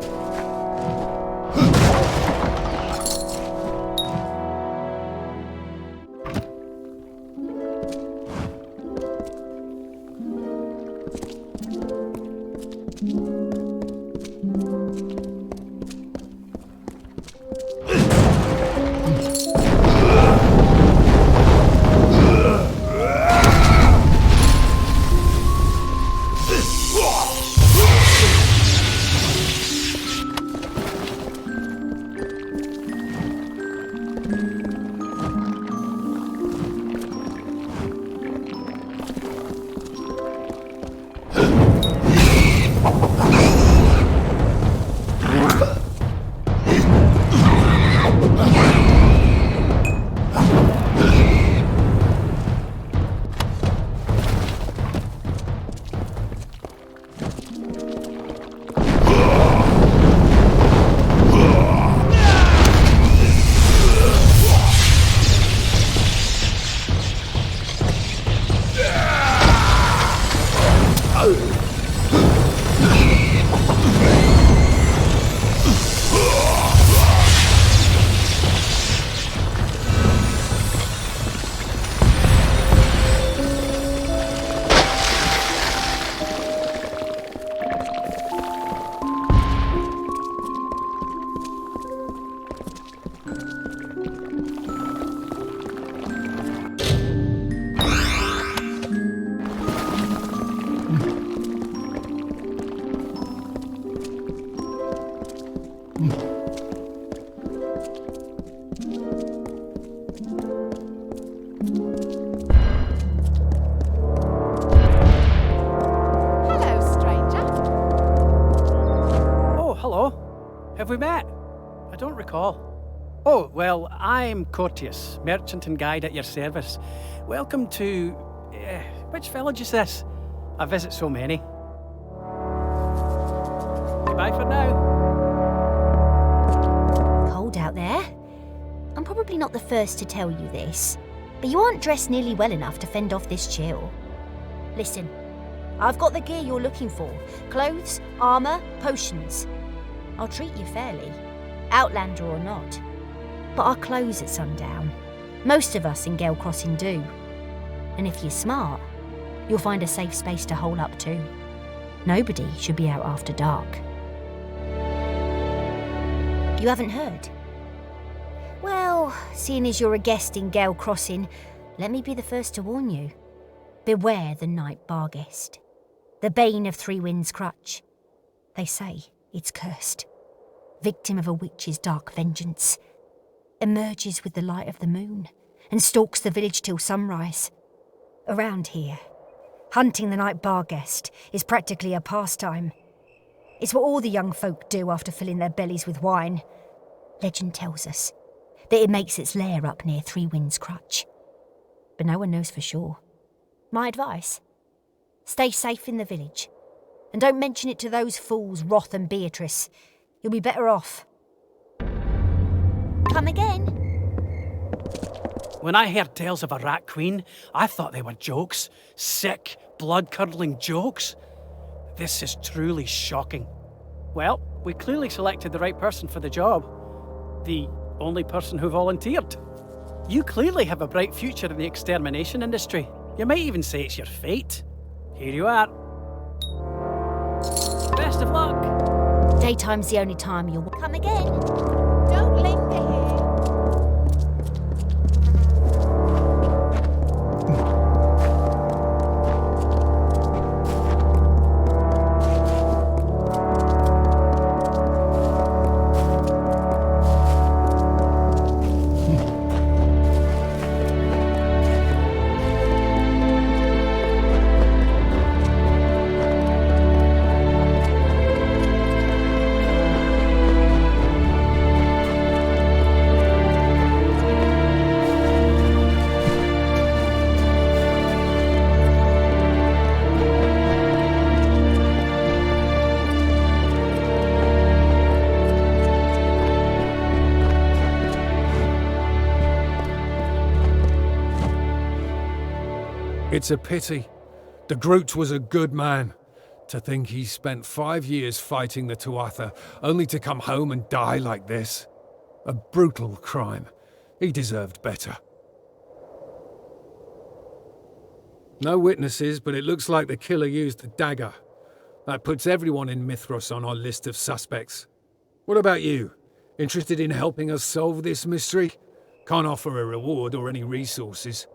Have we met? I don't recall. Oh, well, I'm Courteous, merchant and guide at your service. Welcome to... which village is this? I visit so many. Goodbye for now. Cold out there. I'm probably not the first to tell you this, but you aren't dressed nearly well enough to fend off this chill. Listen, I've got the gear you're looking for. Clothes, armour, potions. I'll treat you fairly, Outlander or not. But our clothes at sundown. Most of us in Gale Crossing do. And if you're smart, you'll find a safe space to hole up too. Nobody should be out after dark. You haven't heard? Well, seeing as you're a guest in Gale Crossing, let me be the first to warn you. Beware the night barguest. The bane of Three Winds Crutch. They say it's cursed. Victim of a witch's dark vengeance. Emerges with the light of the moon and stalks the village till sunrise. Around here, hunting the night barguest is practically a pastime. It's what all the young folk do after filling their bellies with wine. Legend tells us that it makes its lair up near Three Winds Crutch. But no one knows for sure. My advice? Stay safe in the village. And don't mention it to those fools Roth and Beatrice. You'll be better off. Come again? When I heard tales of a rat queen, I thought they were jokes. Sick, blood-curdling jokes. This is truly shocking. Well, we clearly selected the right person for the job. The only person who volunteered. You clearly have a bright future in the extermination industry. You might even say it's your fate. Here you are. Best of luck. Daytime's the only time you'll... Come again? Don't linger here. It's a pity. The Groot was a good man. To think he spent 5 years fighting the Tuatha, only to come home and die like this. A brutal crime. He deserved better. No witnesses, but it looks like the killer used a dagger. That puts everyone in Mithros on our list of suspects. What about you? Interested in helping us solve this mystery? Can't offer a reward or any resources.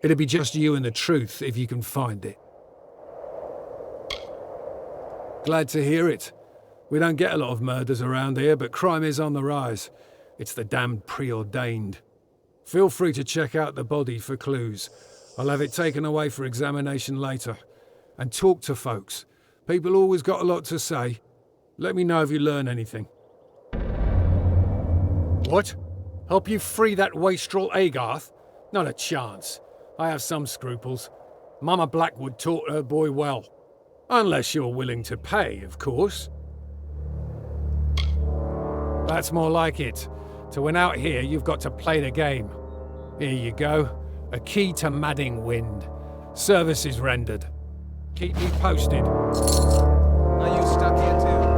It'll be just you and the truth if you can find it. Glad to hear it. We don't get a lot of murders around here, but crime is on the rise. It's the damned preordained. Feel free to check out the body for clues. I'll have it taken away for examination later. And talk to folks. People always got a lot to say. Let me know if you learn anything. What? Help you free that wastrel Agarth? Not a chance. I have some scruples. Mama Blackwood taught her boy well. Unless you're willing to pay, of course. That's more like it. To win out here, you've got to play the game. Here you go. A key to Madding Wind. Services rendered. Keep me posted. Are you stuck here too?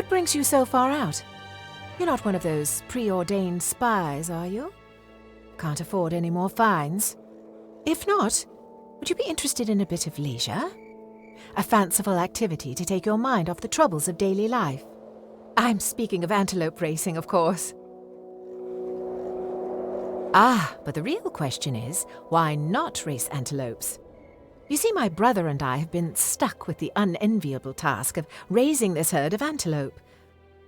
What brings you so far out? You're not one of those preordained spies, are you? Can't afford any more fines. If not, would you be interested in a bit of leisure? A fanciful activity to take your mind off the troubles of daily life. I'm speaking of antelope racing, of course. Ah, but the real question is, why not race antelopes? You see, my brother and I have been stuck with the unenviable task of raising this herd of antelope.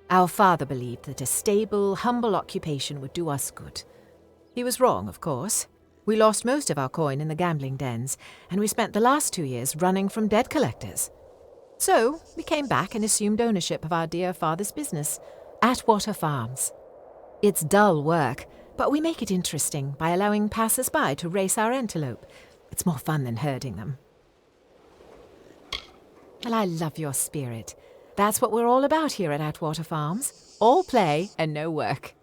Our father believed that a stable, humble occupation would do us good. He was wrong, of course. We lost most of our coin in the gambling dens, and we spent the last 2 years running from debt collectors. So, we came back and assumed ownership of our dear father's business, Atwater Farms. It's dull work, but we make it interesting by allowing passers-by to race our antelope. It's more fun than herding them. Well, I love your spirit. That's what we're all about here at Atwater Farms. All play and no work.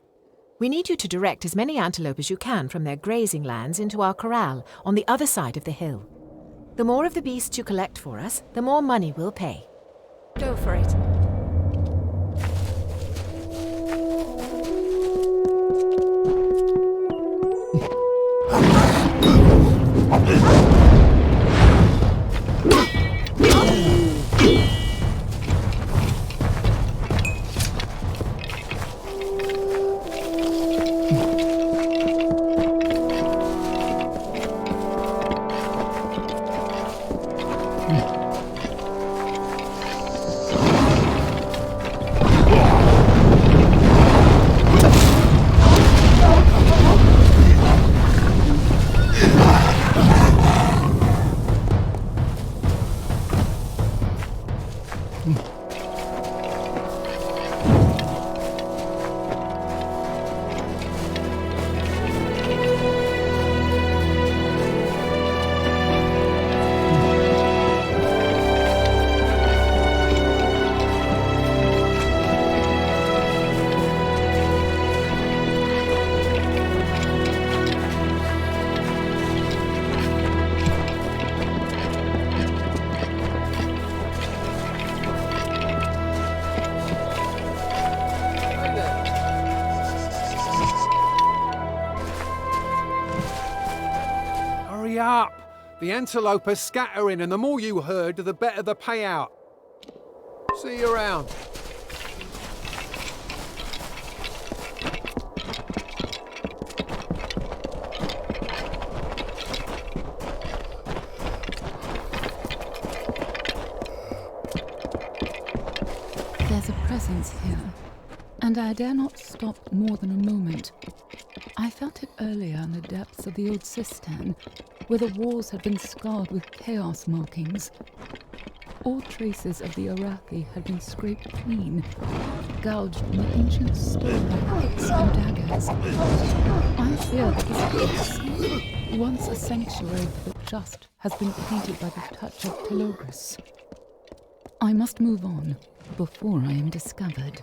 We need you to direct as many antelope as you can from their grazing lands into our corral on the other side of the hill. The more of the beasts you collect for us, the more money we'll pay. Go for it. The antelope are scattering, and the more you herd, the better the payout. See you around. There's a presence here, and I dare not stop more than a moment. I felt it earlier in the depths of the old cistern, where the walls had been scarred with chaos markings. All traces of the Arathi had been scraped clean, gouged from the ancient stone like picks and daggers. I fear that this place, once a sanctuary for the just, has been tainted by the touch of Telogris. I must move on before I am discovered.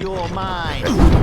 You're mine.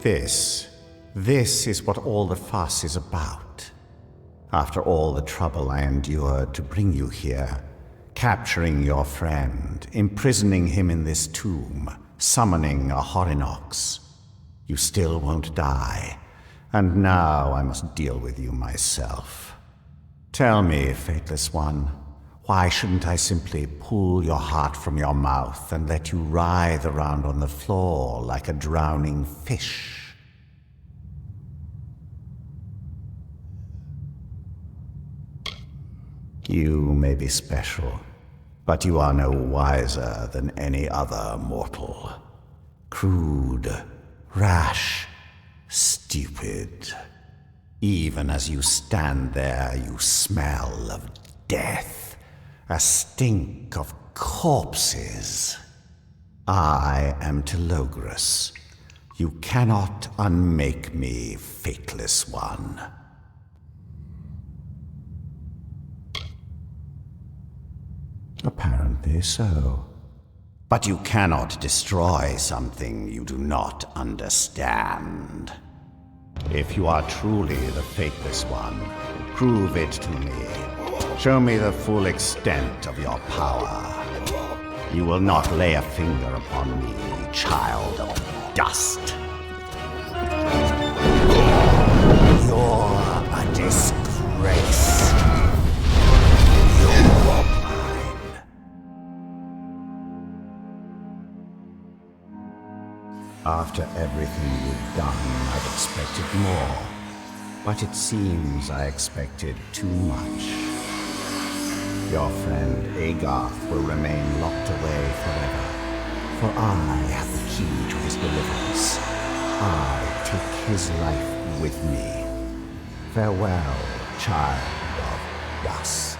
This is what all the fuss is about. After all the trouble I endured to bring you here, capturing your friend, imprisoning him in this tomb, summoning a Horinox, you still won't die, and now I must deal with you myself. Tell me, Fateless One, why shouldn't I simply pull your heart from your mouth and let you writhe around on the floor like a drowning fish? You may be special, but you are no wiser than any other mortal. Crude, rash, stupid. Even as you stand there, you smell of death, a stink of corpses. I am Telogris. You cannot unmake me, Fateless One. Apparently so. But you cannot destroy something you do not understand. If you are truly the Fateless One, prove it to me. Show me the full extent of your power. You will not lay a finger upon me, child of dust. You're a disgrace. You're mine. After everything you've done, I've expected more. But it seems I expected too much. Your friend Agarth will remain locked away forever. For I have the key to his deliverance. I take his life with me. Farewell, child of dust.